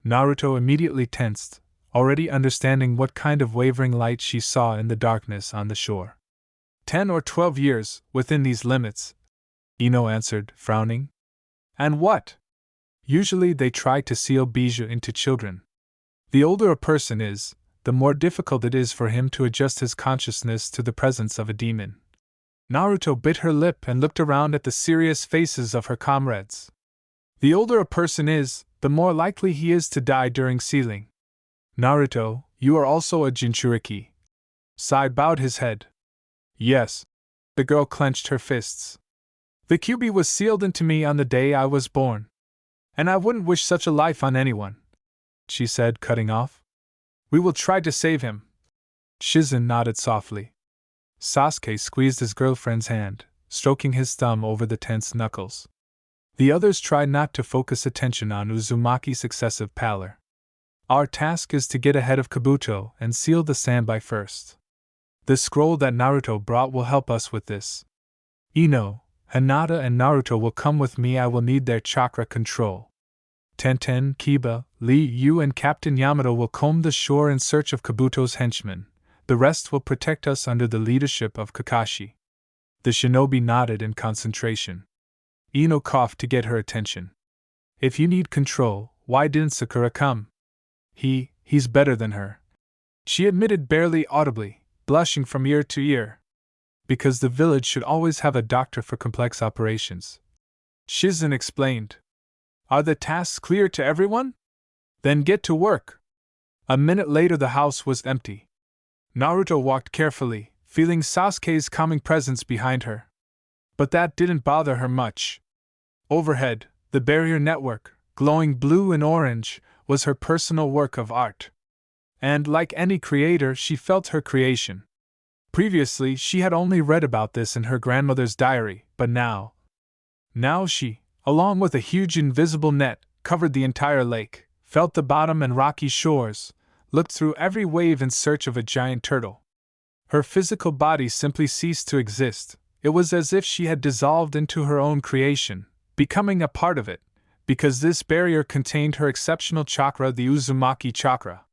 Speaker 1: Naruto immediately tensed, already understanding what kind of wavering light she saw in the darkness on the shore. 10 or 12 years, within these limits, Ino answered, frowning. And what? Usually they try to seal Biju into children. The older a person is, the more difficult it is for him to adjust his consciousness to the presence of a demon. Naruto bit her lip and looked around at the serious faces of her comrades. The older a person is, the more likely he is to die during sealing. Naruto, you are also a Jinchuriki. Sai bowed his head. Yes. The girl clenched her fists. The Kyuubi was sealed into me on the day I was born. And I wouldn't wish such a life on anyone, she said, cutting off. We will try to save him. Shizen nodded softly. Sasuke squeezed his girlfriend's hand, stroking his thumb over the tense knuckles. The others tried not to focus attention on Uzumaki's excessive pallor. Our task is to get ahead of Kabuto and seal the sandby first. The scroll that Naruto brought will help us with this. Ino, Hinata and Naruto will come with me. I will need their chakra control. Tenten, Kiba, Lee, you and Captain Yamato will comb the shore in search of Kabuto's henchmen. The rest will protect us under the leadership of Kakashi. The shinobi nodded in concentration. Ino coughed to get her attention. If you need control, why didn't Sakura come? He's better than her. She admitted barely audibly, blushing from ear to ear. Because the village should always have a doctor for complex operations. Shizen explained. Are the tasks clear to everyone? Then get to work. A minute later the house was empty. Naruto walked carefully, feeling Sasuke's calming presence behind her. But that didn't bother her much. Overhead, the barrier network, glowing blue and orange, was her personal work of art. And like any creator, she felt her creation. Previously, she had only read about this in her grandmother's diary, but now she, along with a huge invisible net, covered the entire lake, felt the bottom and rocky shores, looked through every wave in search of a giant turtle. Her physical body simply ceased to exist. It was as if she had dissolved into her own creation, becoming a part of it, because this barrier contained her exceptional chakra, the Uzumaki chakra.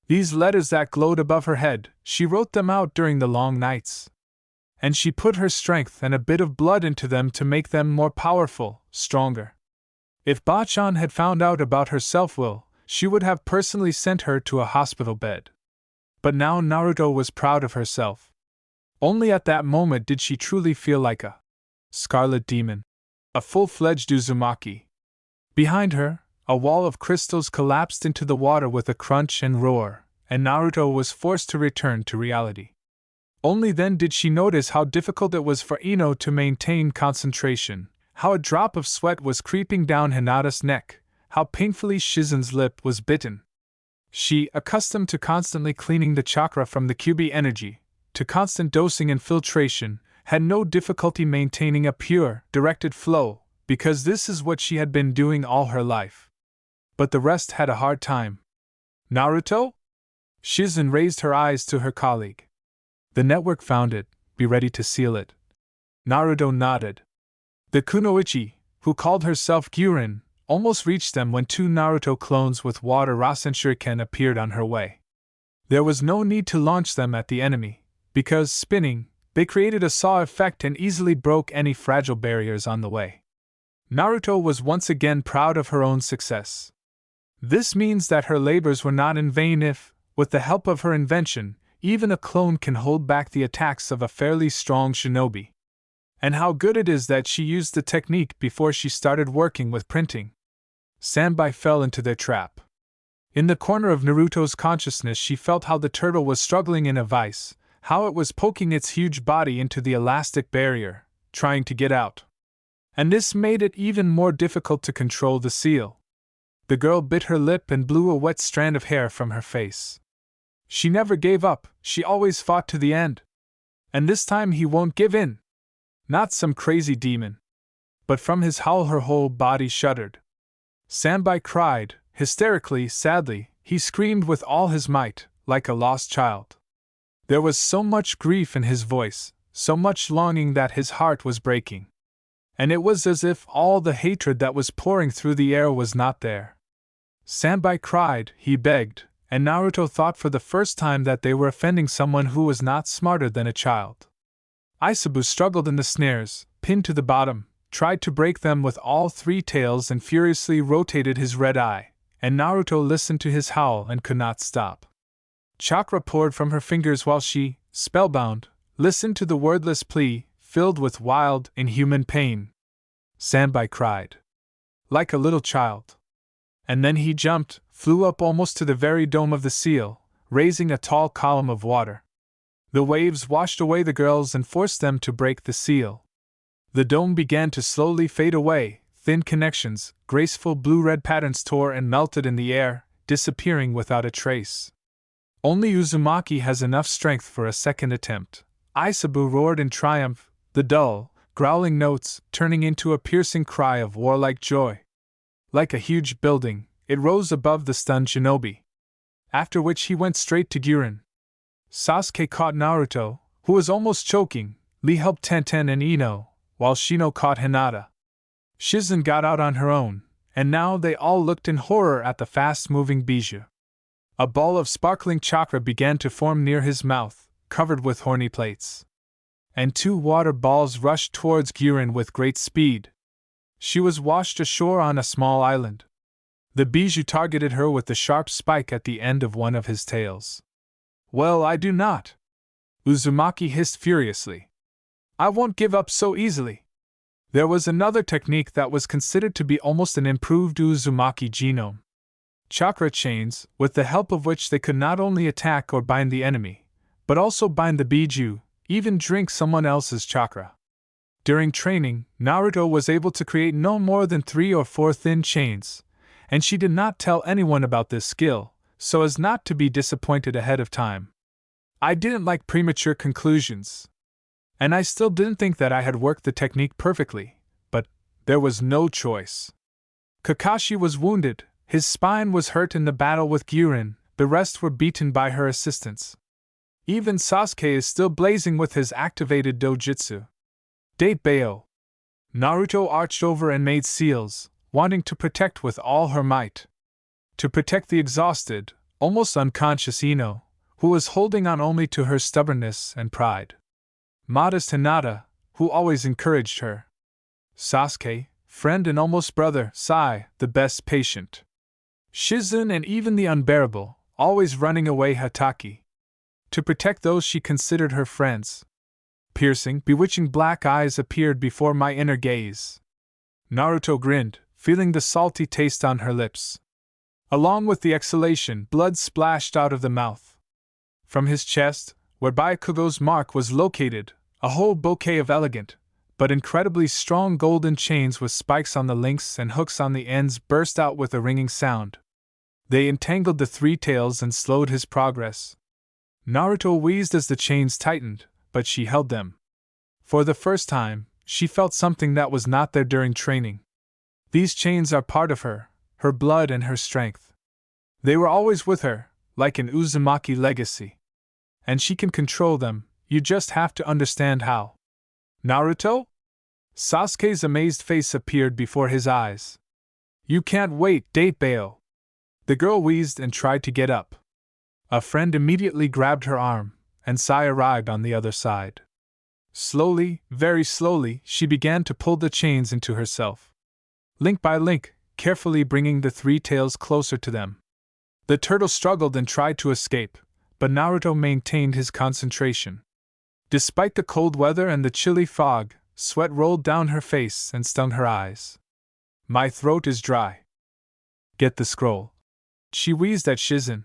Speaker 1: These letters that glowed above her head, she wrote them out during the long nights. And she put her strength and a bit of blood into them to make them more powerful, stronger. If Bachan had found out about her self-will, she would have personally sent her to a hospital bed. But now Naruto was proud of herself. Only at that moment did she truly feel like a scarlet demon, a full-fledged Uzumaki. Behind her, a wall of crystals collapsed into the water with a crunch and roar, and Naruto was forced to return to reality. Only then did she notice how difficult it was for Ino to maintain concentration, how a drop of sweat was creeping down Hinata's neck, how painfully Shizen's lip was bitten. She, accustomed to constantly cleaning the chakra from the Kyuubi energy, to constant dosing and filtration, had no difficulty maintaining a pure, directed flow, because this is what she had been doing all her life. But the rest had a hard time. Naruto? Shizen raised her eyes to her colleague. The network found it, be ready to seal it. Naruto nodded. The kunoichi, who called herself Gyurin, almost reached them when two Naruto clones with water Rasen Shuriken appeared on her way. There was no need to launch them at the enemy, because, spinning, they created a saw effect and easily broke any fragile barriers on the way. Naruto was once again proud of her own success. This means that her labors were not in vain if, with the help of her invention, even a clone can hold back the attacks of a fairly strong shinobi. And how good it is that she used the technique before she started working with printing. Sanbai fell into their trap. In the corner of Naruto's consciousness she felt how the turtle was struggling in a vice, how it was poking its huge body into the elastic barrier, trying to get out. And this made it even more difficult to control the seal. The girl bit her lip and blew a wet strand of hair from her face. She never gave up, she always fought to the end. And this time he won't give in. Not some crazy demon. But from his howl her whole body shuddered. Sanbai cried, hysterically, sadly, he screamed with all his might, like a lost child. There was so much grief in his voice, so much longing that his heart was breaking. And it was as if all the hatred that was pouring through the air was not there. Sanbai cried, he begged, and Naruto thought for the first time that they were offending someone who was not smarter than a child. Isabu struggled in the snares, pinned to the bottom, tried to break them with all three tails and furiously rotated his red eye, and Naruto listened to his howl and could not stop. Chakra poured from her fingers while she, spellbound, listened to the wordless plea, filled with wild, inhuman pain. Sanbai cried. Like a little child. And then he jumped, flew up almost to the very dome of the seal, raising a tall column of water. The waves washed away the girls and forced them to break the seal. The dome began to slowly fade away, thin connections, graceful blue-red patterns tore and melted in the air, disappearing without a trace. Only Uzumaki has enough strength for a second attempt. Isabu roared in triumph, the dull, growling notes turning into a piercing cry of warlike joy. Like a huge building, it rose above the stunned shinobi. After which he went straight to Gyurin. Sasuke caught Naruto, who was almost choking. Lee helped Tenten and Ino, while Shino caught Hinata. Shizen got out on her own, and now they all looked in horror at the fast-moving Bijou. A ball of sparkling chakra began to form near his mouth, covered with horny plates. And 2 water balls rushed towards Gyurin with great speed. She was washed ashore on a small island. The Bijou targeted her with the sharp spike at the end of one of his tails. Well, I do not. Uzumaki hissed furiously. I won't give up so easily. There was another technique that was considered to be almost an improved Uzumaki genome. Chakra chains, with the help of which they could not only attack or bind the enemy, but also bind the Bijou, even drink someone else's chakra. During training, Naruto was able to create no more than 3 or 4 thin chains, and she did not tell anyone about this skill, so as not to be disappointed ahead of time. I didn't like premature conclusions. And I still didn't think that I had worked the technique perfectly, but there was no choice. Kakashi was wounded, his spine was hurt in the battle with Gyurin, the rest were beaten by her assistants. Even Sasuke is still blazing with his activated dojutsu. Date Bayo. Naruto arched over and made seals, wanting to protect with all her might. To protect the exhausted, almost unconscious Ino, who was holding on only to her stubbornness and pride. Modest Hinata, who always encouraged her. Sasuke, friend and almost brother, Sai, the best patient. Shizen and even the unbearable, always running away Hataki. To protect those she considered her friends. Piercing, bewitching black eyes appeared before my inner gaze. Naruto grinned, feeling the salty taste on her lips. Along with the exhalation, blood splashed out of the mouth. From his chest, where Byakugo's mark was located, a whole bouquet of elegant, but incredibly strong golden chains with spikes on the links and hooks on the ends burst out with a ringing sound. They entangled the 3 tails and slowed his progress. Naruto wheezed as the chains tightened, but she held them. For the first time, she felt something that was not there during training. These chains are part of her blood and her strength. They were always with her, like an Uzumaki legacy. And she can control them, you just have to understand how. Naruto? Sasuke's amazed face appeared before his eyes. You can't wait, Date Bayo. The girl wheezed and tried to get up. A friend immediately grabbed her arm, and Sai arrived on the other side. Slowly, very slowly, she began to pull the chains into herself. Link by link, carefully bringing the 3 tails closer to them. The turtle struggled and tried to escape, but Naruto maintained his concentration. Despite the cold weather and the chilly fog, sweat rolled down her face and stung her eyes. My throat is dry. Get the scroll. She wheezed at Shizen.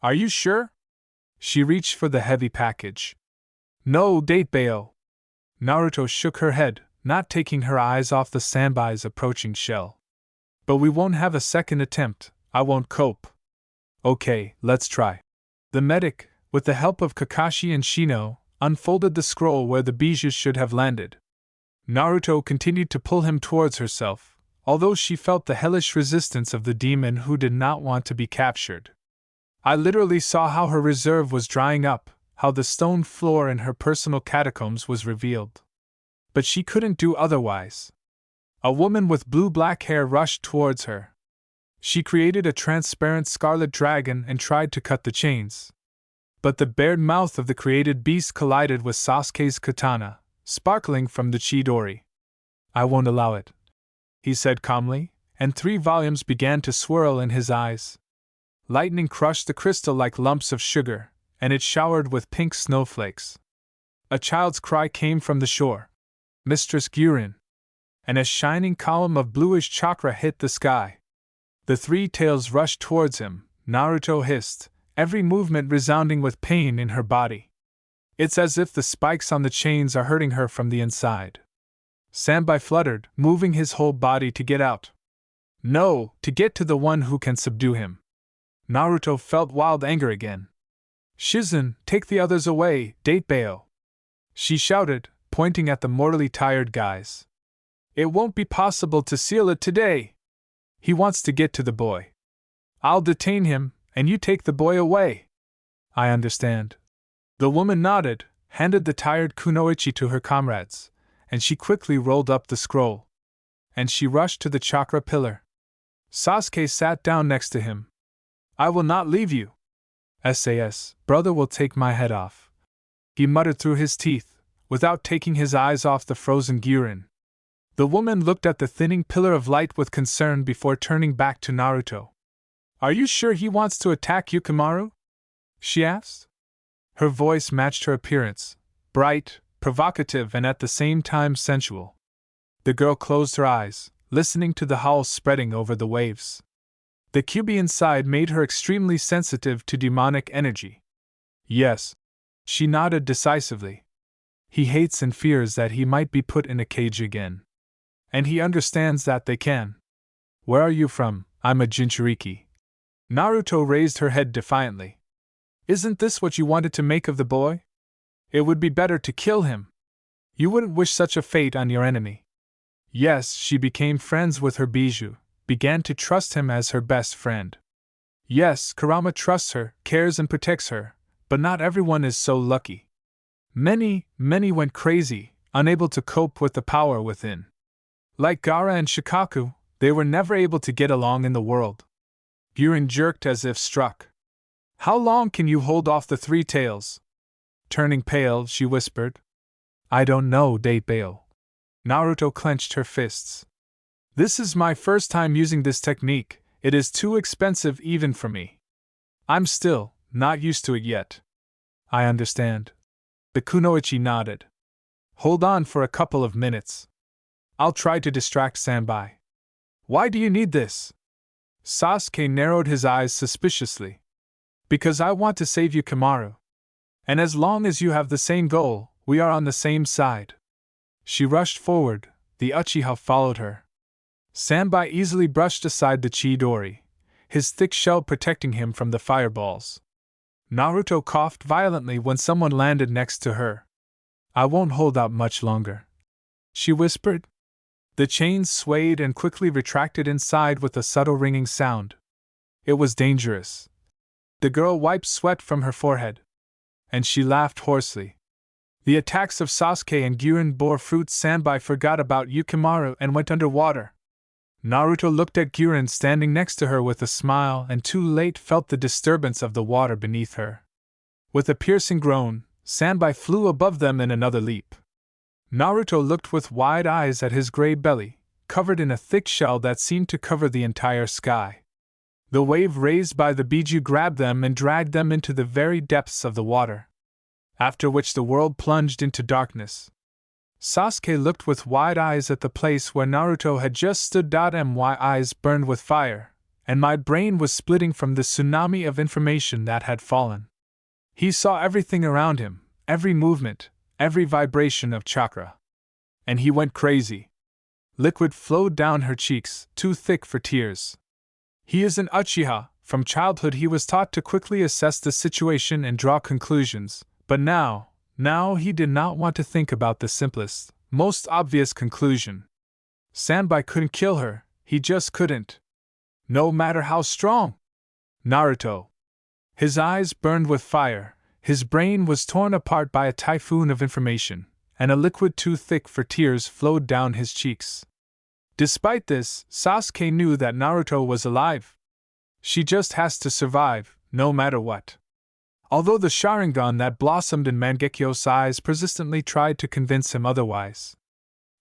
Speaker 1: Are you sure? She reached for the heavy package. No, Date Bayo. Naruto shook her head, not taking her eyes off the Sanbai's approaching shell. But we won't have a second attempt, I won't cope. Okay, let's try. The medic, with the help of Kakashi and Shino, unfolded the scroll where the Bijou should have landed. Naruto continued to pull him towards herself, although she felt the hellish resistance of the demon who did not want to be captured. I literally saw how her reserve was drying up, how the stone floor in her personal catacombs was revealed. But she couldn't do otherwise. A woman with blue-black hair rushed towards her. She created a transparent scarlet dragon and tried to cut the chains. But the bared mouth of the created beast collided with Sasuke's katana, sparkling from the Chidori. I won't allow it, he said calmly, and 3 volumes began to swirl in his eyes. Lightning crushed the crystal like lumps of sugar, and it showered with pink snowflakes. A child's cry came from the shore. Mistress Gyurin. And a shining column of bluish chakra hit the sky. The 3 tails rushed towards him, Naruto hissed, every movement resounding with pain in her body. It's as if the spikes on the chains are hurting her from the inside. Sanbai fluttered, moving his whole body to get out. No, to get to the one who can subdue him. Naruto felt wild anger again. Shizen, take the others away, Date Bayo. She shouted, pointing at the mortally tired guys. It won't be possible to seal it today. He wants to get to the boy. I'll detain him, and you take the boy away. I understand. The woman nodded, handed the tired kunoichi to her comrades, and she quickly rolled up the scroll. And she rushed to the chakra pillar. Sasuke sat down next to him. I will not leave you. SAS, brother will take my head off, he muttered through his teeth, without taking his eyes off the frozen Gyurin. The woman looked at the thinning pillar of light with concern before turning back to Naruto. Are you sure he wants to attack Yukimaru? She asked. Her voice matched her appearance, bright, provocative, and at the same time sensual. The girl closed her eyes, listening to the howls spreading over the waves. The Kyuubi inside made her extremely sensitive to demonic energy. Yes. She nodded decisively. He hates and fears that he might be put in a cage again. And he understands that they can. Where are you from? I'm a Jinchuriki. Naruto raised her head defiantly. Isn't this what you wanted to make of the boy? It would be better to kill him. You wouldn't wish such a fate on your enemy. Yes, she became friends with her Bijou, began to trust him as her best friend. Yes, Kurama trusts her, cares and protects her, but not everyone is so lucky. Many went crazy, unable to cope with the power within. Like Gaara and Shikaku, they were never able to get along in the world. Gyurin jerked as if struck. How long can you hold off the three tails? Turning pale, she whispered. I don't know, Daipeo. Naruto clenched her fists. This is my first time using this technique, it is too expensive even for me. I'm still not used to it yet. I understand. The Kunoichi nodded. Hold on for a couple of minutes. I'll try to distract Sanbai. Why do you need this? Sasuke narrowed his eyes suspiciously. Because I want to save Yukimaru. And as long as you have the same goal, we are on the same side. She rushed forward, the Uchiha followed her. Sanbai easily brushed aside the Chidori, his thick shell protecting him from the fireballs. Naruto coughed violently when someone landed next to her. I won't hold out much longer, she whispered. The chains swayed and quickly retracted inside with a subtle ringing sound. It was dangerous. The girl wiped sweat from her forehead. And she laughed hoarsely. The attacks of Sasuke and Gyurin bore fruit. Sanbai forgot about Yukimaru and went underwater. Naruto looked at Gyurin standing next to her with a smile and too late felt the disturbance of the water beneath her. With a piercing groan, Sanbai flew above them in another leap. Naruto looked with wide eyes at his gray belly, covered in a thick shell that seemed to cover the entire sky. The wave raised by the Bijou grabbed them and dragged them into the very depths of the water. After which the world plunged into darkness. Sasuke looked with wide eyes at the place where Naruto had just stood. My eyes burned with fire, and my brain was splitting from the tsunami of information that had fallen. He saw everything around him, every movement, every vibration of chakra. And he went crazy. Liquid flowed down her cheeks, too thick for tears. He is an Uchiha. From childhood he was taught to quickly assess the situation and draw conclusions, but now he did not want to think about the simplest, most obvious conclusion. Sanbai couldn't kill her, he just couldn't. No matter how strong. Naruto. His eyes burned with fire, his brain was torn apart by a typhoon of information, and a liquid too thick for tears flowed down his cheeks. Despite this, Sasuke knew that Naruto was alive. She just has to survive, no matter what. Although the Sharingan that blossomed in Mangekyo's eyes persistently tried to convince him otherwise.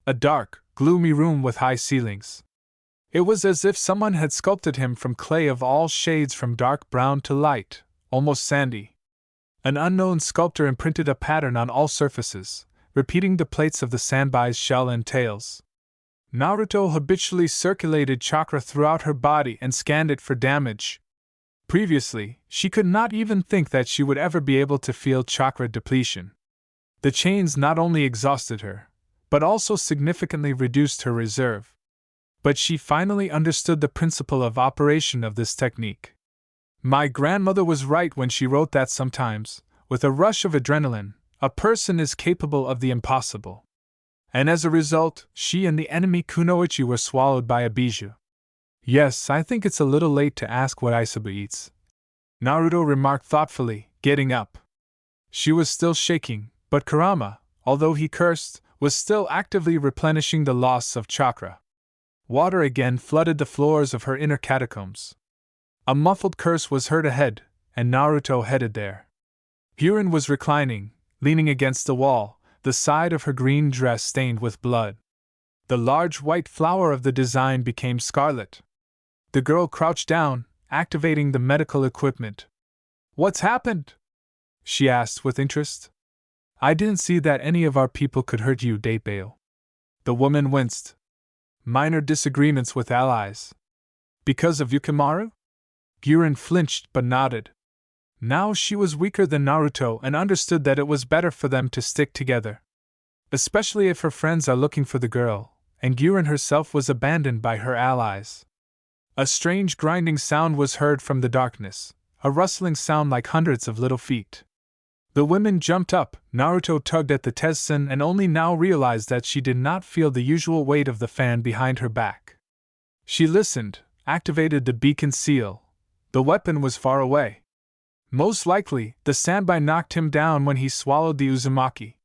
Speaker 1: A dark, gloomy room with high ceilings. It was as if someone had sculpted him from clay of all shades from dark brown to light, almost sandy. An unknown sculptor imprinted a pattern on all surfaces, repeating the plates of the Sanbai's shell and tails. Naruto habitually circulated chakra throughout her body and scanned it for damage. Previously, she could not even think that she would ever be able to feel chakra depletion. The chains not only exhausted her, but also significantly reduced her reserve. But she finally understood the principle of operation of this technique. My grandmother was right when she wrote that sometimes, with a rush of adrenaline, a person is capable of the impossible. And as a result, she and the enemy Kunoichi were swallowed by a Bijou. Yes, I think it's a little late to ask what Aisabu eats, Naruto remarked thoughtfully, getting up. She was still shaking, but Kurama, although he cursed, was still actively replenishing the loss of chakra. Water again flooded the floors of her inner catacombs. A muffled curse was heard ahead, and Naruto headed there. Gyurin was reclining, leaning against the wall, the side of her green dress stained with blood. The large white flower of the design became scarlet. The girl crouched down, activating the medical equipment. "What's happened?" she asked with interest. "I didn't see that any of our people could hurt you, Datebale." The woman winced. "Minor disagreements with allies." "Because of Yukimaru?" Gyurin flinched but nodded. Now she was weaker than Naruto and understood that it was better for them to stick together. Especially if her friends are looking for the girl, and Gyurin herself was abandoned by her allies. A strange grinding sound was heard from the darkness, a rustling sound like hundreds of little feet. The women jumped up. Naruto tugged at the Tessen and only now realized that she did not feel the usual weight of the fan behind her back. She listened, activated the beacon seal. The weapon was far away. Most likely, the Sanbai knocked him down when he swallowed the Uzumaki.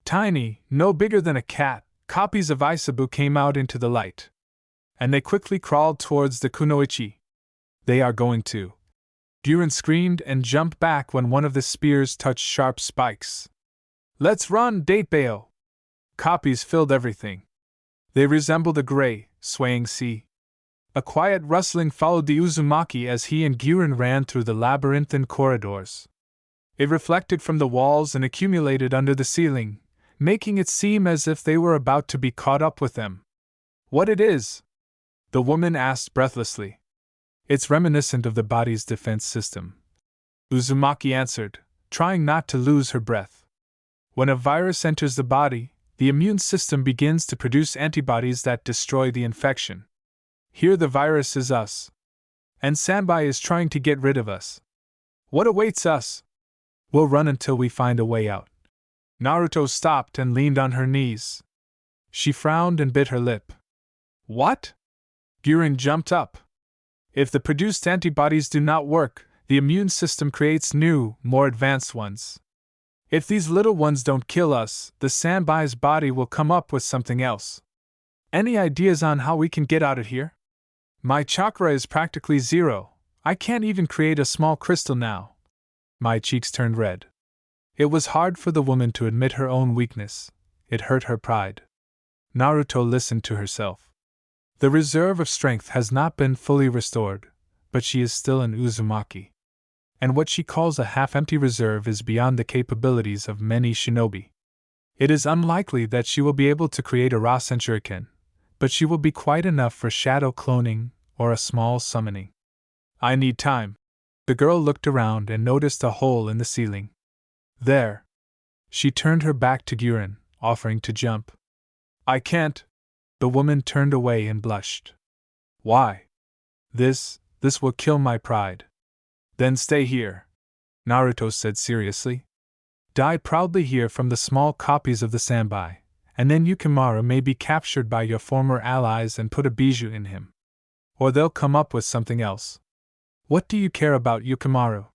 Speaker 1: Tiny, no bigger than a cat, copies of Isabu came out into the light. And they quickly crawled towards the kunoichi. "They are going to." Gyurin screamed and jumped back when one of the spears touched sharp spikes. "Let's run, Datebale!" Copies filled everything. They resembled a gray, swaying sea. A quiet rustling followed the Uzumaki as he and Gyurin ran through the labyrinthine corridors. It reflected from the walls and accumulated under the ceiling, making it seem as if they were about to be caught up with them. "What it is?" the woman asked breathlessly. "It's reminiscent of the body's defense system," Uzumaki answered, trying not to lose her breath. "When a virus enters the body, the immune system begins to produce antibodies that destroy the infection. Here the virus is us. And Sanbai is trying to get rid of us. What awaits us? We'll run until we find a way out." Naruto stopped and leaned on her knees. She frowned and bit her lip. "What?" Gyurin jumped up. "If the produced antibodies do not work, the immune system creates new, more advanced ones. If these little ones don't kill us, the Sanbai's body will come up with something else. Any ideas on how we can get out of here? My chakra is practically zero. I can't even create a small crystal now." My cheeks turned red. It was hard for the woman to admit her own weakness. It hurt her pride. Naruto listened to herself. The reserve of strength has not been fully restored, but she is still an Uzumaki. And what she calls a half-empty reserve is beyond the capabilities of many shinobi. It is unlikely that she will be able to create a Rasen Shuriken, but she will be quite enough for shadow cloning or a small summoning. "I need time." The girl looked around and noticed a hole in the ceiling. "There." She turned her back to Gyurin, offering to jump. "I can't." The woman turned away and blushed. "Why?" This will kill my pride." "Then stay here," Naruto said seriously. "Die proudly here from the small copies of the Sanbai, and then Yukimaru may be captured by your former allies and put a bijou in him. Or they'll come up with something else. What do you care about Yukimaru?"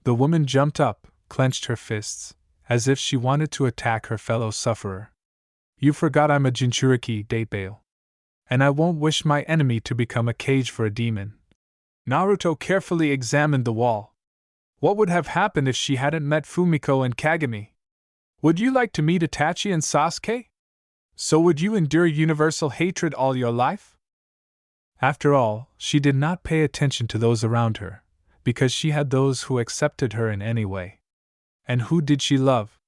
Speaker 1: The woman jumped up, clenched her fists, as if she wanted to attack her fellow sufferer. "You forgot I'm a Jinchuriki, Datebale. And I won't wish my enemy to become a cage for a demon." Naruto carefully examined the wall. What would have happened if she hadn't met Fumiko and Kagami? Would you like to meet Itachi and Sasuke? So would you endure universal hatred all your life? After all, she did not pay attention to those around her, because she had those who accepted her in any way. And who did she love?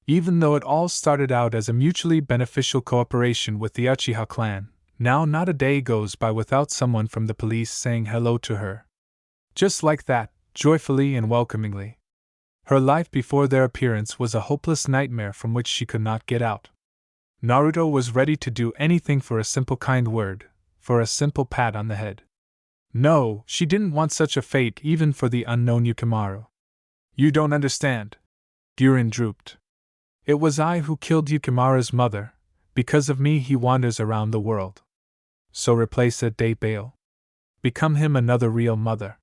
Speaker 1: Even though it all started out as a mutually beneficial cooperation with the Uchiha clan, now not a day goes by without someone from the police saying hello to her. Just like that, joyfully and welcomingly. Her life before their appearance was a hopeless nightmare from which she could not get out. Naruto was ready to do anything for a simple kind word, for a simple pat on the head. No, she didn't want such a fate even for the unknown Yukimaru. "You don't understand." Gyurin drooped. "It was I who killed Yukimaru's mother. Because of me he wanders around the world. So replace it, Datebale. Become him another real mother.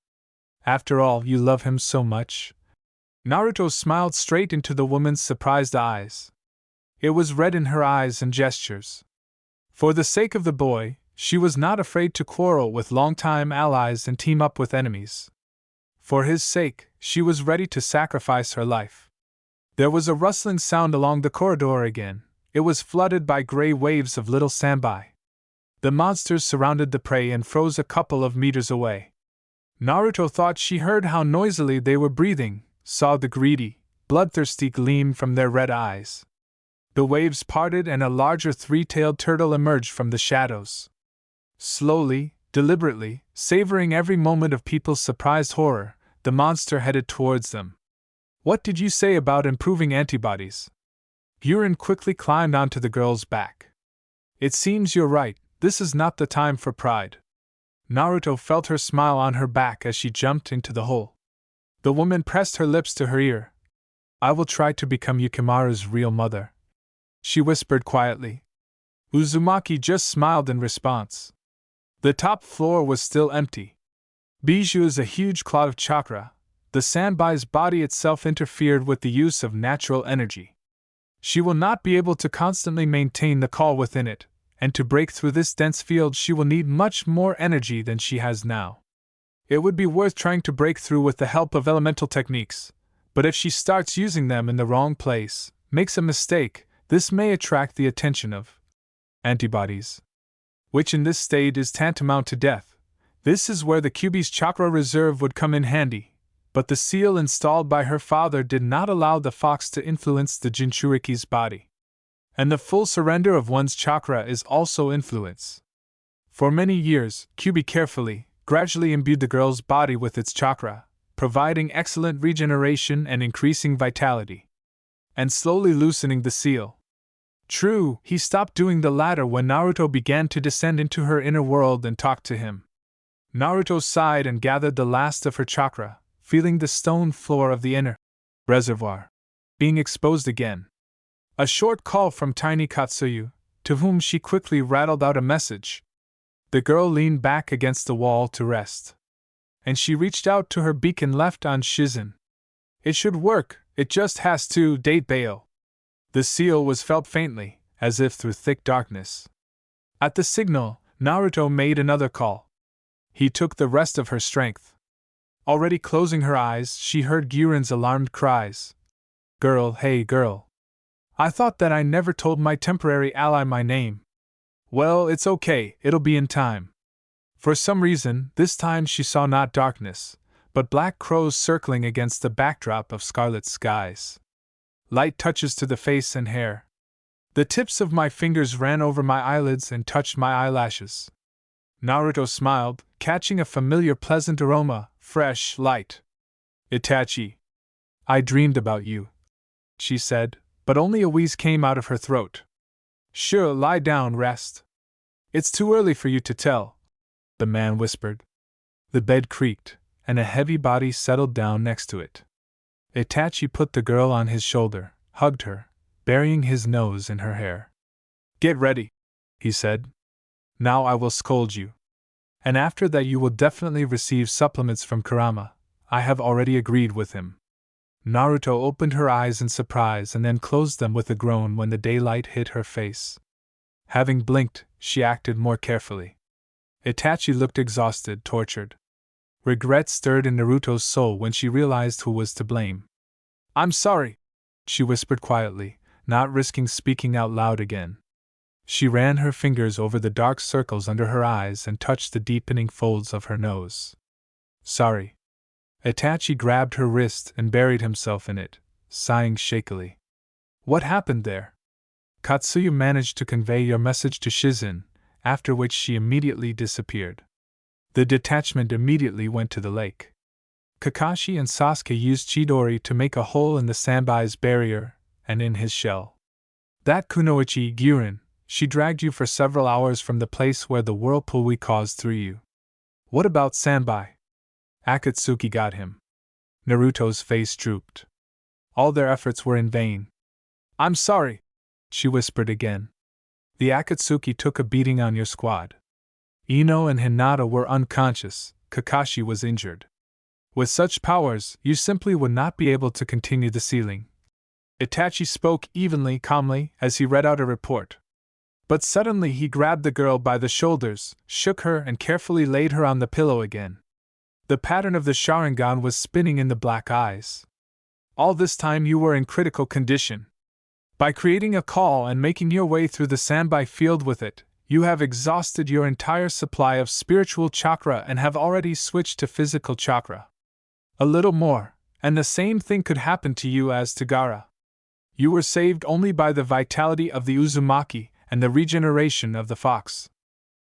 Speaker 1: After all, you love him so much." Naruto smiled straight into the woman's surprised eyes. It was red in her eyes and gestures. For the sake of the boy, she was not afraid to quarrel with longtime allies and team up with enemies. For his sake, she was ready to sacrifice her life. There was a rustling sound along the corridor again. It was flooded by gray waves of little sambai. The monsters surrounded the prey and froze a couple of meters away. Naruto thought she heard how noisily they were breathing, saw the greedy, bloodthirsty gleam from their red eyes. The waves parted and a larger three-tailed turtle emerged from the shadows. Slowly, deliberately, savoring every moment of people's surprised horror, the monster headed towards them. What did you say about improving antibodies? Guren quickly climbed onto the girl's back. It seems you're right, this is not the time for pride. Naruto felt her smile on her back as she jumped into the hole. The woman pressed her lips to her ear. I will try to become Yukimaru's real mother, she whispered quietly. Uzumaki just smiled in response. The top floor was still empty. Bijou is a huge cloud of chakra. The sandbai's body itself interfered with the use of natural energy. She will not be able to constantly maintain the call within it, and to break through this dense field she will need much more energy than she has now. It would be worth trying to break through with the help of elemental techniques, but if she starts using them in the wrong place, makes a mistake, this may attract the attention of antibodies, which in this state is tantamount to death. This is where the Kyuubi's chakra reserve would come in handy, but the seal installed by her father did not allow the fox to influence the Jinchuriki's body. And the full surrender of one's chakra is also influence. For many years, Kyuubi carefully, gradually imbued the girl's body with its chakra, providing excellent regeneration and increasing vitality, and slowly loosening the seal. True, he stopped doing the latter when Naruto began to descend into her inner world and talk to him. Naruto sighed and gathered the last of her chakra, feeling the stone floor of the inner reservoir being exposed again. A short call from tiny Katsuyu, to whom she quickly rattled out a message. The girl leaned back against the wall to rest, and she reached out to her beacon left on Shizen. It should work, it just has to date bail. The seal was felt faintly, as if through thick darkness. At the signal, Naruto made another call. He took the rest of her strength. Already closing her eyes, she heard Guren's alarmed cries. Girl, hey girl. I thought that I never told my temporary ally my name. Well, it's okay, it'll be in time. For some reason, this time she saw not darkness, but black crows circling against the backdrop of scarlet skies. Light touches to the face and hair. The tips of my fingers ran over my eyelids and touched my eyelashes. Naruto smiled, catching a familiar pleasant aroma, fresh, light. Itachi. I dreamed about you, she said, but only a wheeze came out of her throat. Sure, lie down, rest. It's too early for you to tell, the man whispered. The bed creaked, and a heavy body settled down next to it. Itachi put the girl on his shoulder, hugged her, burying his nose in her hair. Get ready, he said. Now I will scold you. And after that you will definitely receive supplements from Kurama. I have already agreed with him. Naruto opened her eyes in surprise and then closed them with a groan when the daylight hit her face. Having blinked, she acted more carefully. Itachi looked exhausted, tortured. Regret stirred in Naruto's soul when she realized who was to blame. I'm sorry, she whispered quietly, not risking speaking out loud again. She ran her fingers over the dark circles under her eyes and touched the deepening folds of her nose. Sorry. Itachi grabbed her wrist and buried himself in it, sighing shakily. What happened there? Katsuyu managed to convey your message to Shizen, after which she immediately disappeared. The detachment immediately went to the lake. Kakashi and Sasuke used Chidori to make a hole in the Sanbai's barrier, and in his shell. That Kunoichi Guren, she dragged you for several hours from the place where the whirlpool we caused threw you. What about Sanbai? Akatsuki got him. Naruto's face drooped. All their efforts were in vain. I'm sorry, she whispered again. The Akatsuki took a beating on your squad. Ino and Hinata were unconscious, Kakashi was injured. With such powers, you simply would not be able to continue the sealing. Itachi spoke evenly, calmly, as he read out a report. But suddenly he grabbed the girl by the shoulders, shook her, and carefully laid her on the pillow again. The pattern of the Sharingan was spinning in the black eyes. All this time you were in critical condition. By creating a call and making your way through the Sanbai field with it, you have exhausted your entire supply of spiritual chakra and have already switched to physical chakra. A little more, and the same thing could happen to you as to Gaara. You were saved only by the vitality of the Uzumaki and the regeneration of the fox.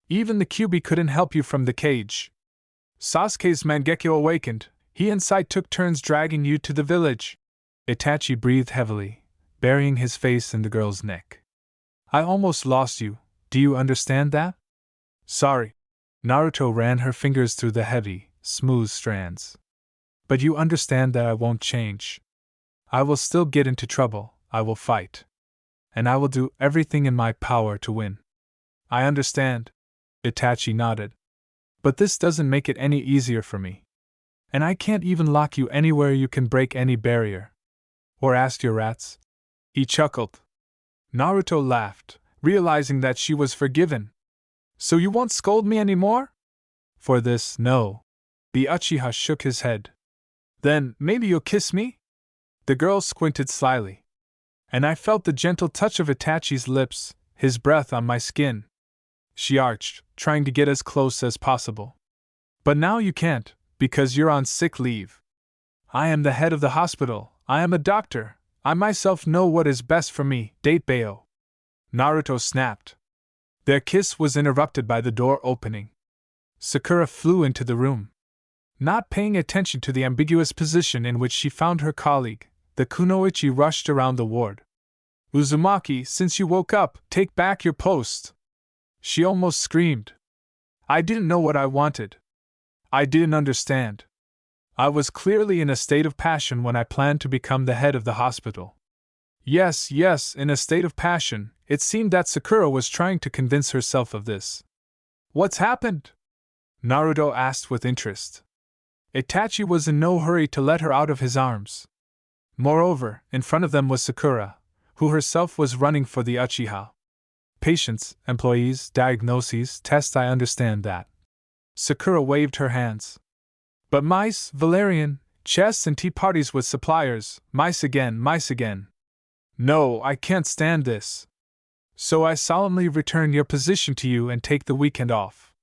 Speaker 1: Even the Kyuubi couldn't help you from the cage. Sasuke's Mangekyo awakened. He and Sai took turns dragging you to the village. Itachi breathed heavily, burying his face in the girl's neck. I almost lost you, do you understand that? Sorry. Naruto ran her fingers through the heavy, smooth strands. But you understand that I won't change. I will still get into trouble, I will fight. And I will do everything in my power to win. I understand. Itachi nodded. But this doesn't make it any easier for me. And I can't even lock you anywhere you can break any barrier. Or ask your rats? He chuckled. Naruto laughed, realizing that she was forgiven. So you won't scold me anymore? For this, no. The Uchiha shook his head. Then, maybe you'll kiss me? The girl squinted slyly. And I felt the gentle touch of Itachi's lips, his breath on my skin. She arched, trying to get as close as possible. But now you can't, because you're on sick leave. I am the head of the hospital, I am a doctor, I myself know what is best for me, Datebao. Naruto snapped. Their kiss was interrupted by the door opening. Sakura flew into the room. Not paying attention to the ambiguous position in which she found her colleague, the kunoichi rushed around the ward. Uzumaki, since you woke up, take back your post. She almost screamed. I didn't know what I wanted. I didn't understand. I was clearly in a state of passion when I planned to become the head of the hospital. Yes, in a state of passion, it seemed that Sakura was trying to convince herself of this. What's happened? Naruto asked with interest. Itachi was in no hurry to let her out of his arms. Moreover, in front of them was Sakura, who herself was running for the Uchiha. Patients, employees, diagnoses, tests, I understand that. Sakura waved her hands. But mice, valerian, chess and tea parties with suppliers, mice again. No, I can't stand this. So I solemnly return your position to you and take the weekend off.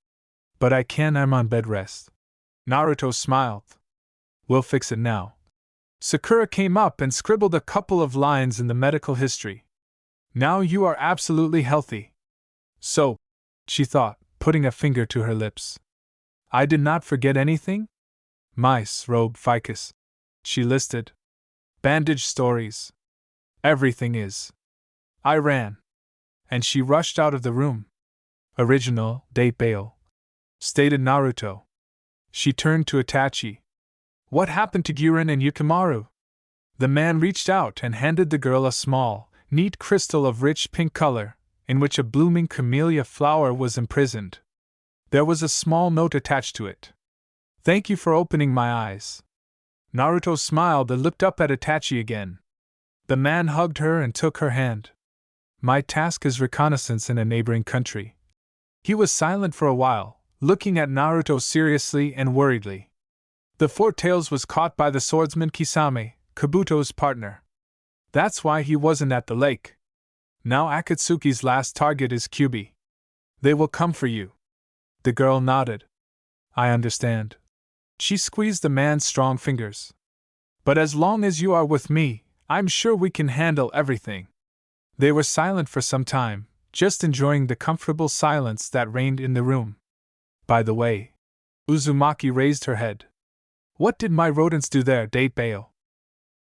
Speaker 1: But I can't, I'm on bed rest. Naruto smiled. We'll fix it now. Sakura came up and scribbled a couple of lines in the medical history. Now you are absolutely healthy. So, she thought, putting a finger to her lips. I did not forget anything? Mice, robe, ficus. She listed. Bandage stories. Everything is. I ran. And she rushed out of the room. Original, Datebao. Stated Naruto. She turned to Itachi. What happened to Guren and Yukimaru? The man reached out and handed the girl a small, neat crystal of rich pink color, in which a blooming camellia flower was imprisoned. There was a small note attached to it. Thank you for opening my eyes. Naruto smiled and looked up at Itachi again. The man hugged her and took her hand. My task is reconnaissance in a neighboring country. He was silent for a while, looking at Naruto seriously and worriedly. The Four Tails was caught by the swordsman Kisame, Kabuto's partner. That's why he wasn't at the lake. Now Akatsuki's last target is Kyuubi. They will come for you. The girl nodded. I understand. She squeezed the man's strong fingers. But as long as you are with me, I'm sure we can handle everything. They were silent for some time, just enjoying the comfortable silence that reigned in the room. By the way, Uzumaki raised her head. What did my rodents do there, Datebao?